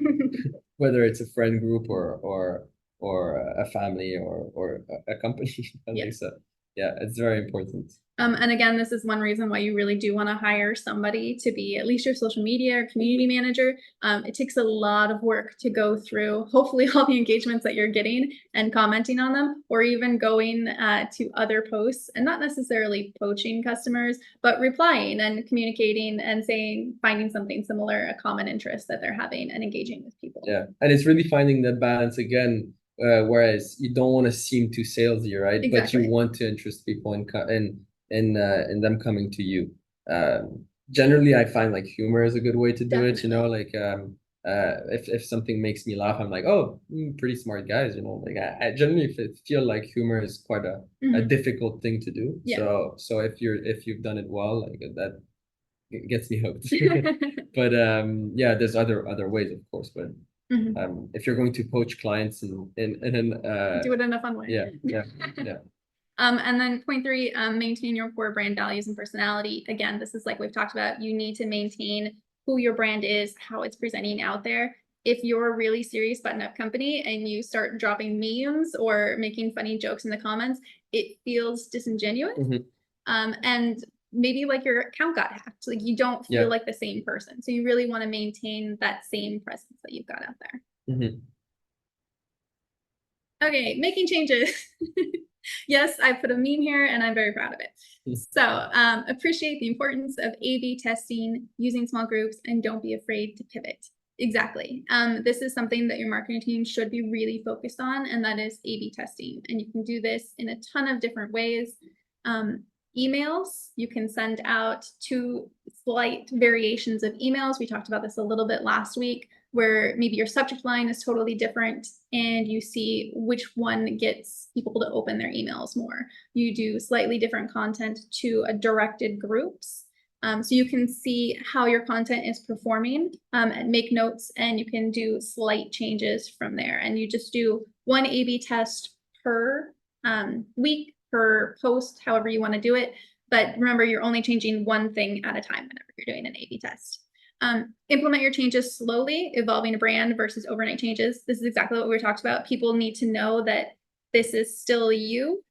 whether it's a friend group or a family or a company. So yeah, it's very important. And again, this is one reason why you really do want to hire somebody to be at least your social media or community manager. It takes a lot of work to go through, hopefully, all the engagements that you're getting and commenting on them, or even going to other posts and not necessarily poaching customers, but replying and communicating and saying, finding something similar, a common interest that they're having and engaging with people. Yeah, and it's really finding that balance again. Whereas you don't want to seem too salesy, right? Exactly. But you want to interest people in them coming to you. Generally, I find like humor is a good way to do it. You know, like if something makes me laugh, I'm like, oh, pretty smart guys. You know, like I generally feel like humor is quite a difficult thing to do. Yeah. So if you've done it well, like that, it gets me hooked. But yeah, there's other ways, of course, but. If you're going to poach clients and do it in a fun way. Yeah. And then point 3, maintain your core brand values and personality. Again, this is like we've talked about. You need to maintain who your brand is, how it's presenting out there. If you're a really serious button-up company and you start dropping memes or making funny jokes in the comments, it feels disingenuous. And maybe like your account got hacked, like you don't feel like the same person. So you really want to maintain that same presence that you've got out there. Okay, making changes. Yes, I put a meme here and I'm very proud of it. So appreciate the importance of A/B testing, using small groups, and don't be afraid to pivot. Exactly. This is something that your marketing team should be really focused on, and that is A/B testing. And you can do this in a ton of different ways. Emails, you can send out 2 slight variations of emails. We talked about this a little bit last week, where maybe your subject line is totally different and you see which one gets people to open their emails more. You do slightly different content to a directed groups. So you can see how your content is performing and make notes, and you can do slight changes from there. And you just do 1 A/B test per week, per post, however you want to do it. But remember, you're only changing one thing at a time whenever you're doing an A/B test. Implement your changes slowly, evolving a brand versus overnight changes. This is exactly what we talked about. People need to know that this is still you.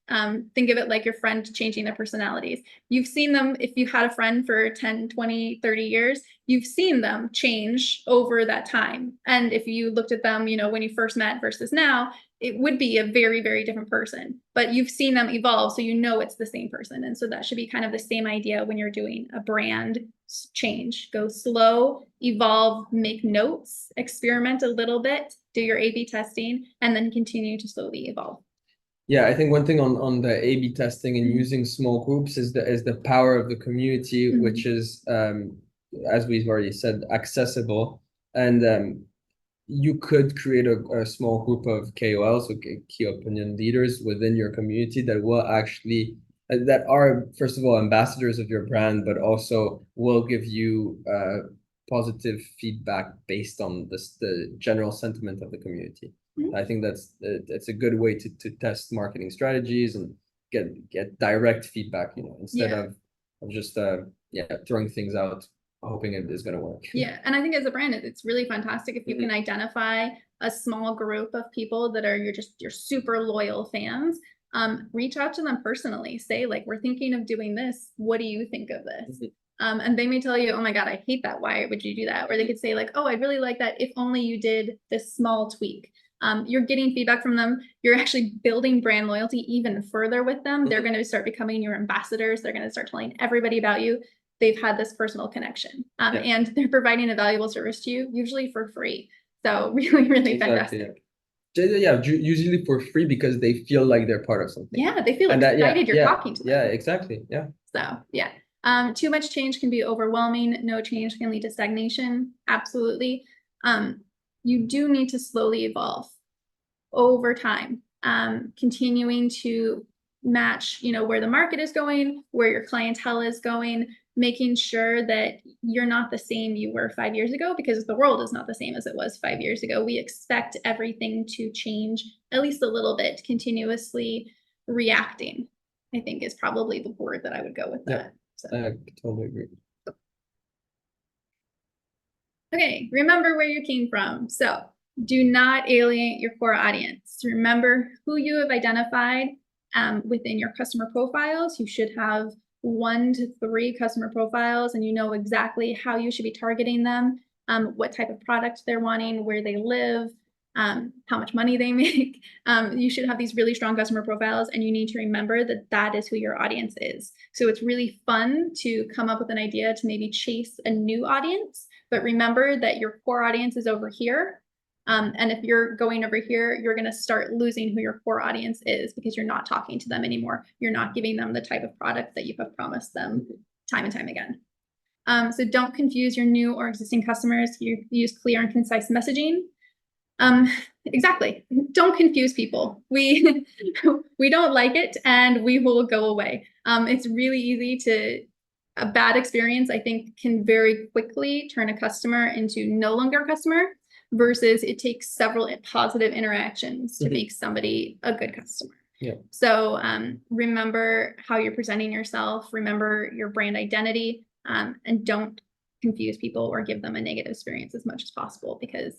Think of it like your friend changing their personalities. You've seen them, if you had a friend for 10, 20, 30 years, you've seen them change over that time. And if you looked at them, you know, when you first met versus now, it would be a very, very different person, but you've seen them evolve. So you know it's the same person. And so that should be kind of the same idea when you're doing a brand change. Go slow, evolve, make notes, experiment a little bit, do your A/B testing, and then continue to slowly evolve. Yeah, I think one thing on the A/B testing and using small groups is the power of the community, which is, as we've already said, accessible. And you could create a small group of KOLs, okay, key opinion leaders within your community that will actually, that are, first of all, ambassadors of your brand, but also will give you positive feedback based on the general sentiment of the community. I think it's a good way to test marketing strategies and get direct feedback, you know, instead of just throwing things out hoping it is going to work. Yeah, and I think as a brand, it's really fantastic if you can identify a small group of people that are your super loyal fans. reach out to them personally. Say like, we're thinking of doing this. What do you think of this? And they may tell you, oh my God, I hate that. Why would you do that? Or they could say like, oh, I'd really like that if only you did this small tweak. You're getting feedback from them. You're actually building brand loyalty even further with them. They're going to start becoming your ambassadors. They're going to start telling everybody about you. They've had this personal connection, and they're providing a valuable service to you, usually for free. So really, really fantastic. Yeah, usually for free because they feel like they're part of something. Yeah, they feel excited you're talking to them. Yeah, exactly. Yeah. So yeah. Too much change can be overwhelming. No change can lead to stagnation. Absolutely. You do need to slowly evolve over time, continuing to match, where the market is going, where your clientele is going, making sure that you're not the same you were 5 years ago, because the world is not the same as it was 5 years ago. We expect everything to change at least a little bit, continuously reacting, I think is probably the word that I would go with that. So. I totally agree. Okay, remember where you came from. So do not alienate your core audience. Remember who you have identified within your customer profiles. You should have 1 to 3 customer profiles, and you know exactly how you should be targeting them, what type of product they're wanting, where they live, how much money they make. You should have these really strong customer profiles, and you need to remember that that is who your audience is. So it's really fun to come up with an idea to maybe chase a new audience, but remember that your core audience is over here. And if you're going over here, you're going to start losing who your core audience is because you're not talking to them anymore. You're not giving them the type of product that you have promised them time and time again. So don't confuse your new or existing customers. You use clear and concise messaging. Exactly. Don't confuse people. We don't like it, and we will go away. It's really easy a bad experience, I think, can very quickly turn a customer into no longer a customer, versus it takes several positive interactions to make somebody a good customer. Yeah. So remember how you're presenting yourself, remember your brand identity, and don't confuse people or give them a negative experience as much as possible, because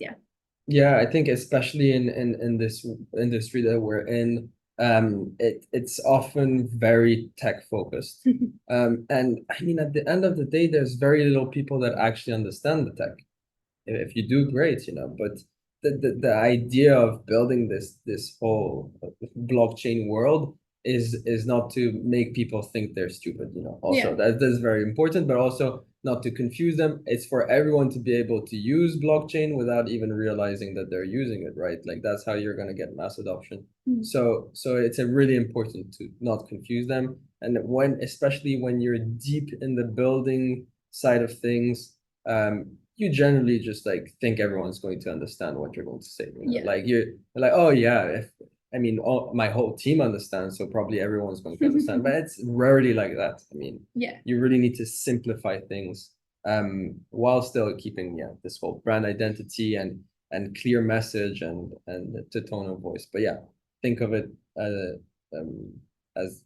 Yeah, I think especially in this industry that we're in, it's often very tech focused. And I mean, at the end of the day, there's very little people that actually understand the tech. If you do, great, but the idea of building this whole blockchain world is not to make people think they're stupid, also that's very important, but also not to confuse them. It's for everyone to be able to use blockchain without even realizing that they're using it, right? Like that's how you're going to get mass adoption. So it's really important to not confuse them. And especially when you're deep in the building side of things, you generally just like think everyone's going to understand what you're going to say. Like you're like, oh yeah, my whole team understands, so probably everyone's going to understand. But it's rarely like that. I mean, you really need to simplify things while still keeping this whole brand identity and clear message and the tone of voice. But think of it as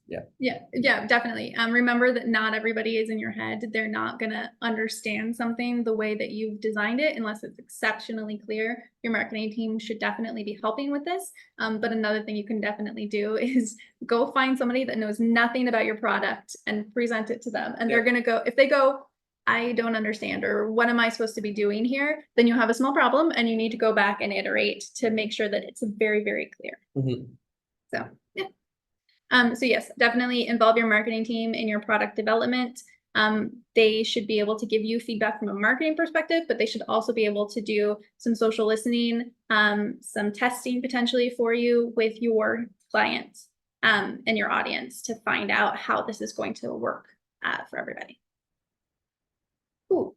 definitely. Remember that not everybody is in your head. They're not gonna understand something the way that you've designed it unless it's exceptionally clear. Your marketing team should definitely be helping with this. But another thing you can definitely do is go find somebody that knows nothing about your product and present it to them. And they're gonna go, if they go, I don't understand, or what am I supposed to be doing here? Then you have a small problem, and you need to go back and iterate to make sure that it's very, very clear. So so yes, definitely involve your marketing team in your product development. They should be able to give you feedback from a marketing perspective, but they should also be able to do some social listening, some testing potentially for you with your clients and your audience to find out how this is going to work for everybody. Cool.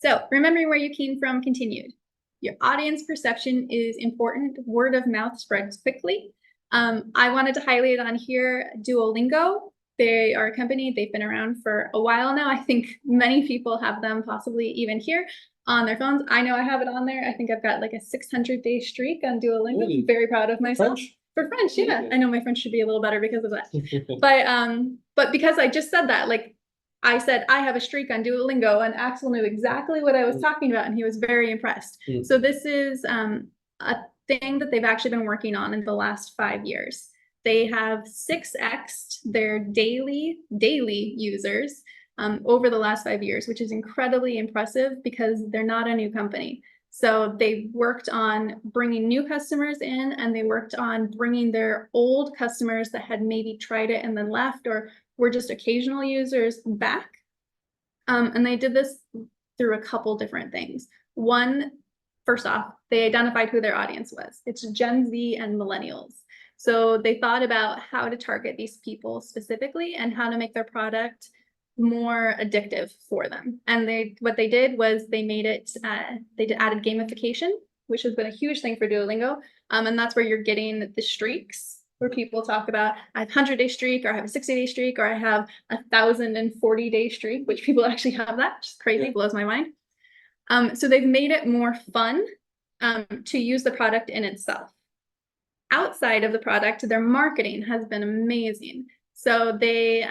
So remembering where you came from continued. Your audience perception is important. Word of mouth spreads quickly. I wanted to highlight on here Duolingo. They are a company. They've been around for a while now. I think many people have them possibly even here on their phones. I know I have it on there. I think I've got like a 600-day streak on Duolingo. I'm very proud of myself. French? For French, yeah. I know my French should be a little better because of that. But because I just said that, like I said, I have a streak on Duolingo, and Axel knew exactly what I was talking about, and he was very impressed. So this is a thing that they've actually been working on in the last 5 years. They have 6x'd their daily users over the last 5 years, which is incredibly impressive because they're not a new company. So they worked on bringing new customers in, and they worked on bringing their old customers that had maybe tried it and then left or were just occasional users back. And they did this through a couple different things. One, first off, they identified who their audience was. It's Gen Z and millennials. So they thought about how to target these people specifically and how to make their product more addictive for them. And what they did was they made it, added gamification, which has been a huge thing for Duolingo. And that's where you're getting the streaks, where people talk about, I have a 100-day streak, or I have a 60-day streak, or I have a 1,040-day streak, which people actually have that, which is crazy, blows my mind. So they've made it more fun to use the product in itself. Outside of the product, their marketing has been amazing. So they,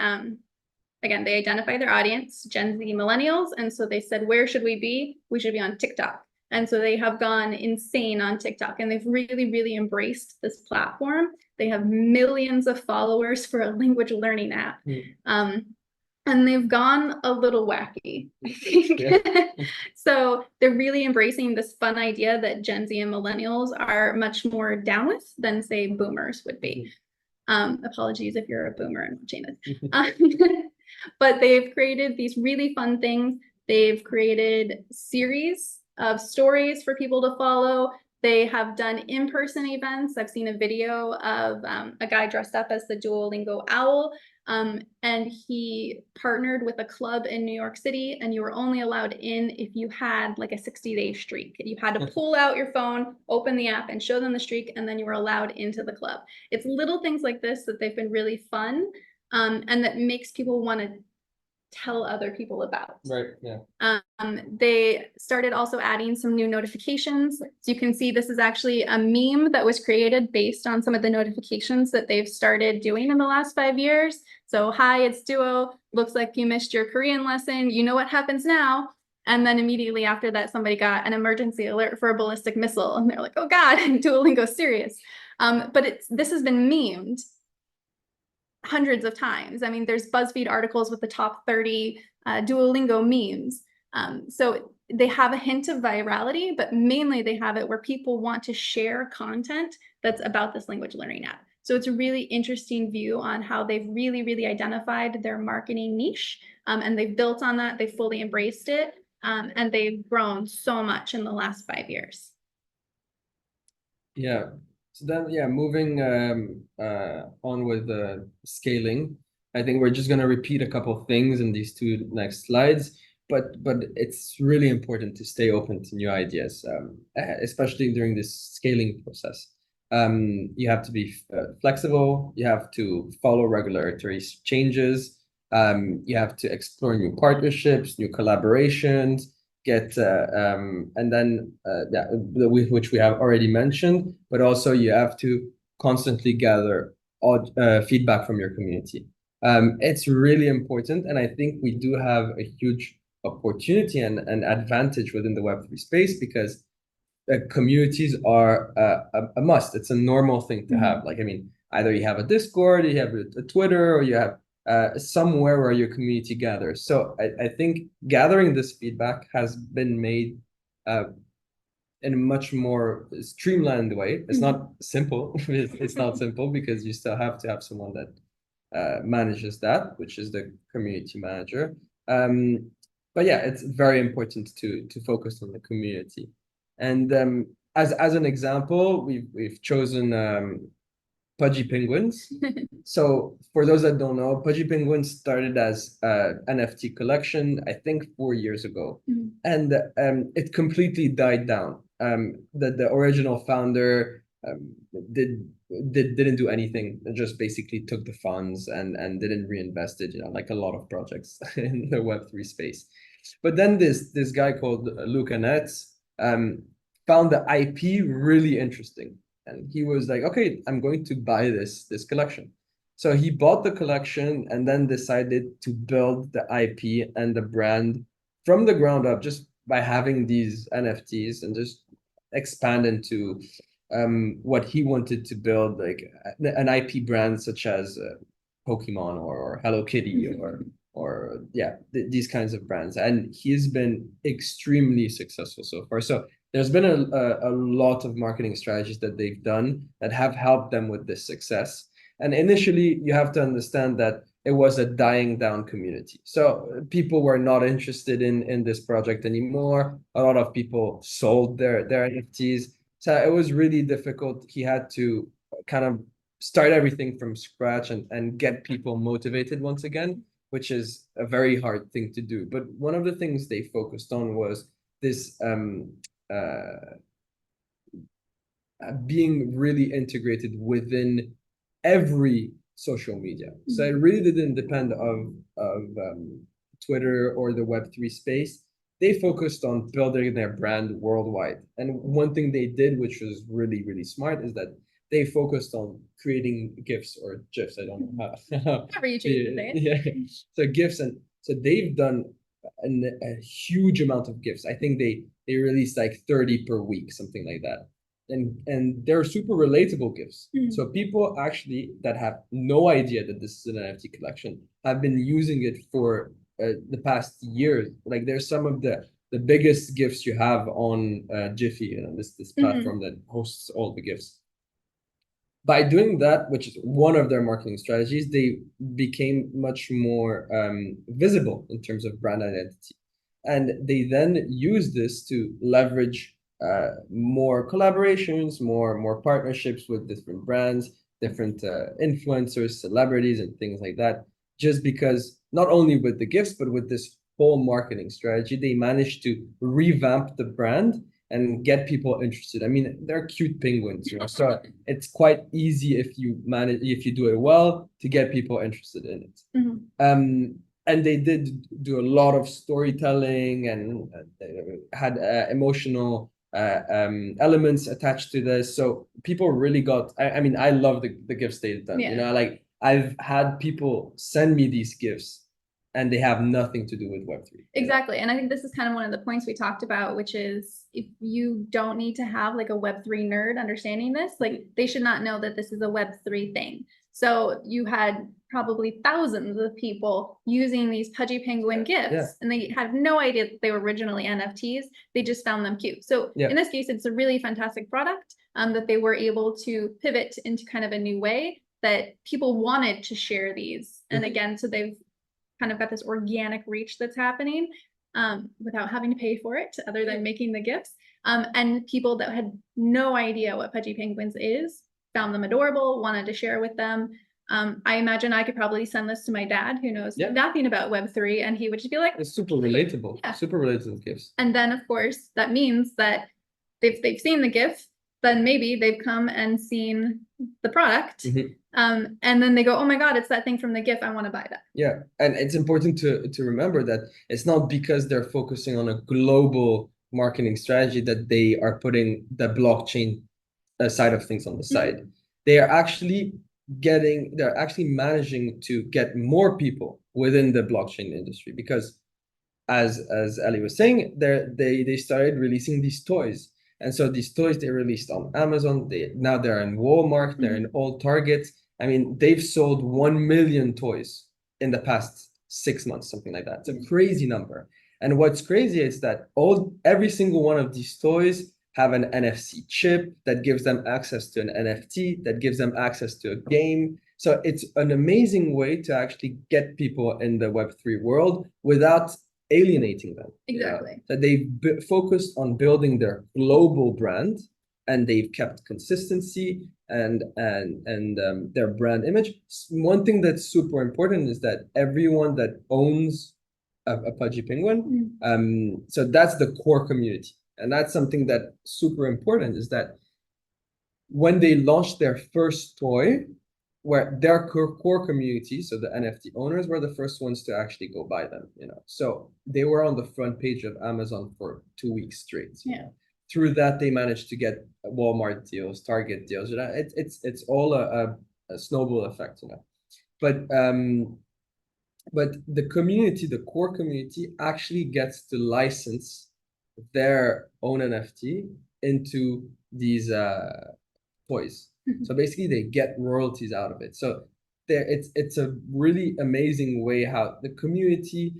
again, they identify their audience, Gen Z millennials. And so they said, where should we be? We should be on TikTok. And so they have gone insane on TikTok, and they've really, really embraced this platform. They have millions of followers for a language learning app. And they've gone a little wacky, I think. Yeah. So they're really embracing this fun idea that Gen Z and millennials are much more down with than, say, boomers would be. Apologies if you're a boomer and watching this. But they've created these really fun things. They've created series of stories for people to follow. They have done in-person events. I've seen a video of a guy dressed up as the Duolingo owl. And he partnered with a club in New York City, and you were only allowed in if you had like a 60-day streak. You had to pull out your phone, open the app, and show them the streak, and then you were allowed into the club. It's little things like this that they've been really fun, and that makes people want to tell other people about. Right, yeah. They started also adding some new notifications. So you can see this is actually a meme that was created based on some of the notifications that they've started doing in the last 5 years. So, hi, it's Duo. Looks like you missed your Korean lesson. You know what happens now. And then immediately after that, somebody got an emergency alert for a ballistic missile. And they're like, oh God, Duolingo's serious. But this has been memed hundreds of times. I mean, there's BuzzFeed articles with the top 30 Duolingo memes. So they have a hint of virality, but mainly they have it where people want to share content that's about this language learning app. So it's a really interesting view on how they've really, really identified their marketing niche, and they've built on that. They've fully embraced it, and they've grown so much in the last 5 years. Yeah. So then, yeah, moving on with scaling, I think we're just going to repeat a couple of things in these 2 next slides, but it's really important to stay open to new ideas, especially during this scaling process. You have to be flexible. You have to follow regulatory changes. You have to explore new partnerships, new collaborations, and then which we have already mentioned, but also you have to constantly gather feedback from your community. It's really important, and I think we do have a huge opportunity and advantage within the Web3 space, because communities are a must. It's a normal thing to have. Like, I mean, either you have a Discord, you have a Twitter, or you have somewhere where your community gathers. So I think gathering this feedback has been made in a much more streamlined way. It's not simple. It's not simple, because you still have to have someone that manages that, which is the community manager. But yeah, it's very important to focus on the community. And as an example, we've chosen Pudgy penguins. So for those that don't know, Pudgy penguins started as an NFT collection, I think 4 years ago, and it completely died down. The original founder didn't do anything, just basically took the funds and didn't reinvest it, like a lot of projects in the Web3 space. But then this guy called Luca Netz found the IP really interesting. And he was like, okay, I'm going to buy this collection. So he bought the collection and then decided to build the IP and the brand from the ground up, just by having these NFTs, and just expand into what he wanted to build, like an IP brand such as Pokemon or Hello Kitty or yeah, these kinds of brands. And he's been extremely successful so far. So there's been a lot of marketing strategies that they've done that have helped them with this success. And initially, you have to understand that it was a dying down community. So people were not interested in this project anymore. A lot of people sold their NFTs. So it was really difficult. He had to kind of start everything from scratch and get people motivated once again, which is a very hard thing to do. But one of the things they focused on was this being really integrated within every social media. So it really didn't depend of Twitter or the Web3 space. They focused on building their brand worldwide. And one thing they did, which was really, really smart, is that they focused on creating GIFs or GIFs. I don't know how. Whatever you choose to say. Yeah. So GIFs, and so they've done a huge amount of GIFs. I think they released like 30 per week, something like that. And they're super relatable GIFs. So people actually that have no idea that this is an NFT collection have been using it for the past years. Like there's some of the biggest GIFs you have on Jiffy, you know, this platform that hosts all the GIFs. By doing that, which is one of their marketing strategies, they became much more visible in terms of brand identity. And they then use this to leverage more collaborations, more partnerships with different brands, different influencers, celebrities, and things like that. Just because not only with the gifts, but with this whole marketing strategy, they managed to revamp the brand and get people interested. I mean, they're cute penguins, you know, so it's quite easy if you do it well to get people interested in it. And they did do a lot of storytelling and had emotional elements attached to this. So people really got, I mean, I love the gifts they've done. You know, like I've had people send me these gifts and they have nothing to do with Web3. Exactly. And I think this is kind of one of the points we talked about, which is if you don't need to have like a Web3 nerd understanding this, like they should not know that this is a Web3 thing. So you had probably thousands of people using these Pudgy Penguin gifts, and they had no idea that they were originally NFTs. They just found them cute. So in this case, it's a really fantastic product that they were able to pivot into kind of a new way that people wanted to share these. And again, so they've kind of got this organic reach that's happening without having to pay for it other than making the gifts. And people that had no idea what Pudgy Penguins is found them adorable, wanted to share with them. I imagine I could probably send this to my dad, who knows nothing about Web3, and he would just be like, it's super relatable, super relatable gifts. And then of course that means that they've seen the GIF, then maybe they've come and seen the product. And then they go, oh my God, it's that thing from the GIF. I want to buy that. Yeah. And it's important to remember that it's not because they're focusing on a global marketing strategy that they are putting the blockchain side of things on the side. They're actually managing to get more people within the blockchain industry, because as Elli was saying, they started releasing these toys. And so these toys they released on Amazon. Now they're in Walmart. They're in all Target. I mean, they've sold 1 million toys in the past 6 months, something like that. It's a crazy number. And what's crazy is that every single one of these toys have an NFC chip that gives them access to an NFT, that gives them access to a game. So it's an amazing way to actually get people in the Web3 world without alienating them. Exactly. So they've focused on building their global brand, and they've kept consistency and their brand image. One thing that's super important is that everyone that owns a Pudgy Penguin, so that's the core community. And that's something that's super important, is that when they launched their first toy, where their core community, so the NFT owners, were the first ones to actually go buy them, you know. So they were on the front page of Amazon for 2 weeks straight. Through that, they managed to get Walmart deals, Target deals. You know, it's all a snowball effect, you know. But the community, the core community, actually gets to license their own NFT into these toys. So basically they get royalties out of it. So there, it's a really amazing way how the community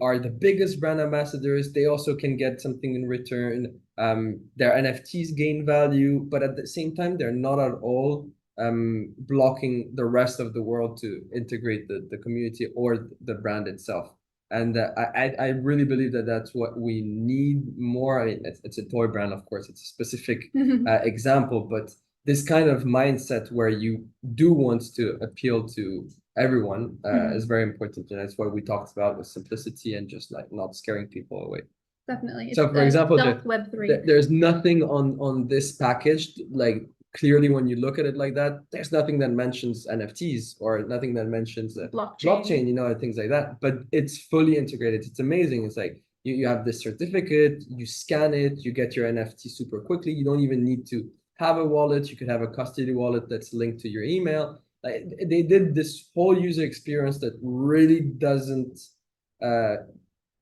are the biggest brand ambassadors. They also can get something in return. Their NFTs gain value, but at the same time, they're not at all blocking the rest of the world to integrate the community or the brand itself. And I really believe that that's what we need more. I mean, it's a toy brand, of course, it's a specific example, but this kind of mindset where you do want to appeal to everyone is very important. And that's what we talked about with simplicity and just like not scaring people away. Definitely. So for example, Web3. There's nothing on this package, like clearly when you look at it like that, there's nothing that mentions NFTs or nothing that mentions blockchain, you know, and things like that. But it's fully integrated. It's amazing. It's like you have this certificate, you scan it, you get your NFT super quickly. You don't even need to have a wallet. You could have a custody wallet that's linked to your email. Like they did this whole user experience that really doesn't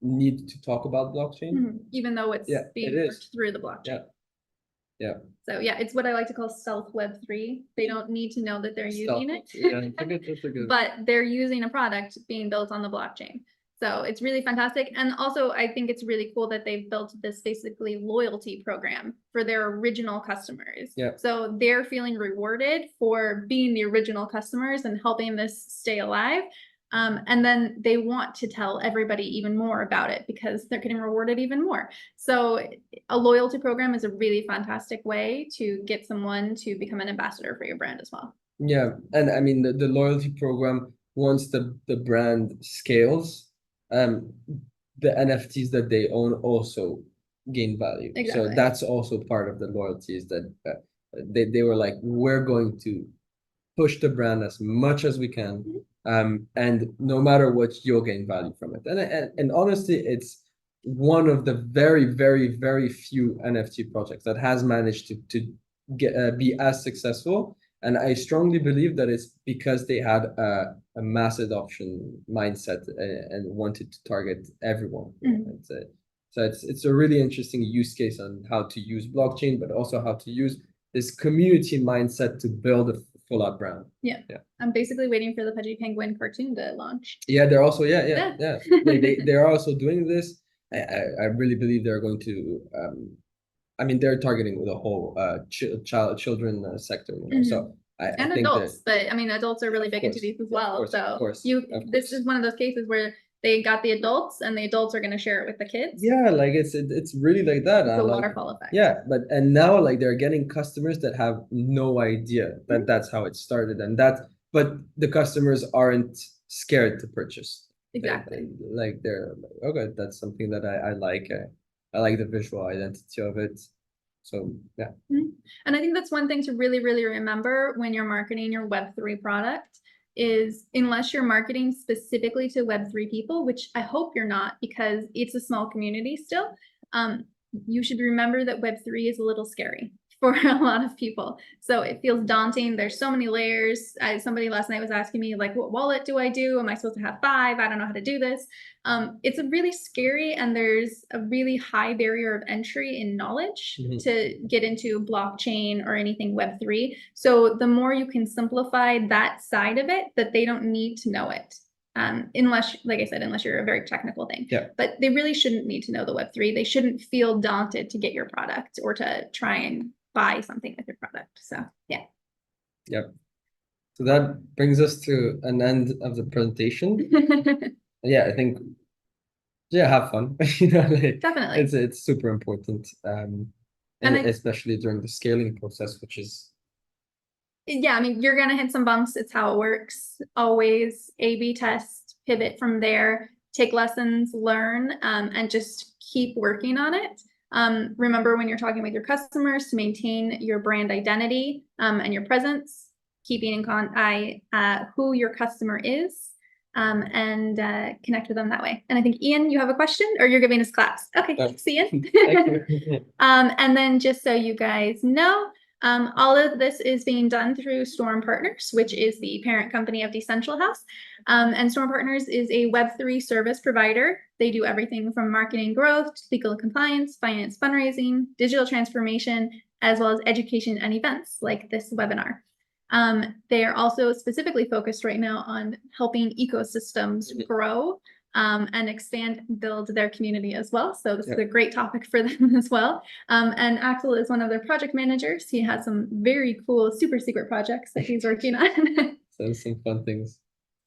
need to talk about blockchain, even though it's being worked through the blockchain. Yeah. So yeah, it's what I like to call stealth Web3. They don't need to know that they're using it, that's a good. but they're using a product being built on the blockchain. So it's really fantastic. And also I think it's really cool that they've built this basically loyalty program for their original customers. Yeah. So they're feeling rewarded for being the original customers and helping this stay alive. And then they want to tell everybody even more about it because they're getting rewarded even more. So a loyalty program is a really fantastic way to get someone to become an ambassador for your brand as well. Yeah. And I mean, the loyalty program, once the brand scales, the NFTs that they own also gain value. Exactly. So that's also part of the loyalty, is that they were like, we're going to push the brand as much as we can. And no matter what, you'll gain value from it. And honestly, it's one of the very, very, very few NFT projects that has managed to get be as successful. And I strongly believe that it's because they had a mass adoption mindset and wanted to target everyone. So it's a really interesting use case on how to use blockchain, but also how to use this community mindset to build a full-out brand. Yeah. I'm basically waiting for the Pudgy Penguin cartoon to launch. Yeah, they're also they're also doing this. I really believe they're going to. I mean, they're targeting the whole children sector, you know. So I think adults, but I mean, adults are really big into these as well. This is one of those cases where they got the adults, and the adults are going to share it with the kids. Yeah, like it's really like that. It's a waterfall effect. Yeah, and now like they're getting customers that have no idea that that's how it started, but the customers aren't scared to purchase. Exactly. Like they're like, okay, that's something that I like. I like the visual identity of it. So yeah. And I think that's one thing to really, really remember when you're marketing your Web3 product is, unless you're marketing specifically to Web3 people, which I hope you're not, because it's a small community still, you should remember that Web3 is a little scary for a lot of people. So it feels daunting. There's so many layers. Somebody last night was asking me, like, what wallet do I do? Am I supposed to have 5? I don't know how to do this. It's a really scary, and there's a really high barrier of entry in knowledge to get into blockchain or anything Web3. So the more you can simplify that side of it, that they don't need to know it. Unless, like I said, unless you're a very technical thing. Yeah. But they really shouldn't need to know the Web3. They shouldn't feel daunted to get your product or to try and buy something with your product. So yeah. Yep. So that brings us to an end of the presentation. Yeah, I think have fun. You know, like, definitely. It's super important. And especially during the scaling process, which is, yeah, I mean, you're gonna hit some bumps. It's how it works. Always A/B test, pivot from there, take lessons, learn, and just keep working on it. Remember, when you're talking with your customers, to maintain your brand identity and your presence, keeping in who your customer is, and connect with them that way. And I think, Ian, you have a question, or you're giving us claps? Okay, thanks, Ian. Thank you. And then just so you guys know, All of this is being done through Storm Partners, which is the parent company of Decentral House. And Storm Partners is a Web3 service provider. They do everything from marketing growth, to legal compliance, finance fundraising, digital transformation, as well as education and events like this webinar. They are also specifically focused right now on helping ecosystems grow and expand and build their community as well. So this is a great topic for them as well. And Axel is one of their project managers. He has some very cool, super secret projects that he's working on. So some fun things.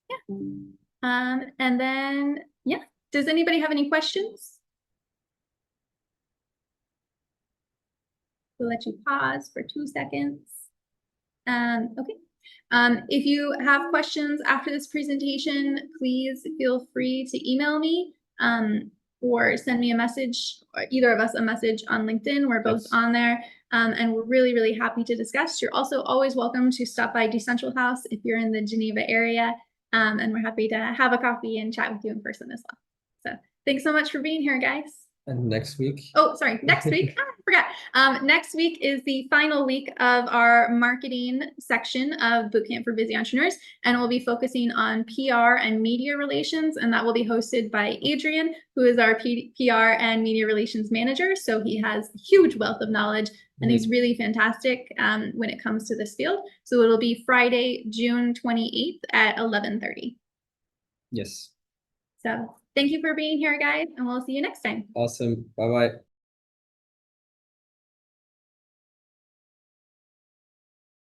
Yeah. And then, yeah, does anybody have any questions? We'll let you pause for 2 seconds. Okay. If you have questions after this presentation, please feel free to email me or send me a message, or either of us a message on LinkedIn. We're both on there. And we're really, really happy to discuss. You're also always welcome to stop by Decentral House if you're in the Geneva area. And we're happy to have a coffee and chat with you in person as well. So thanks so much for being here, guys. And next week? Oh, sorry, next week. I forgot. Next week is the final week of our marketing section of Bootcamp for Busy Entrepreneurs, and we'll be focusing on PR and media relations, and that will be hosted by Adrian, who is our PR and media relations manager. So he has a huge wealth of knowledge, and he's really fantastic when it comes to this field. So it'll be Friday, June 28th at 11:30. Yes. So thank you for being here, guys, and we'll see you next time. Awesome. Bye-bye.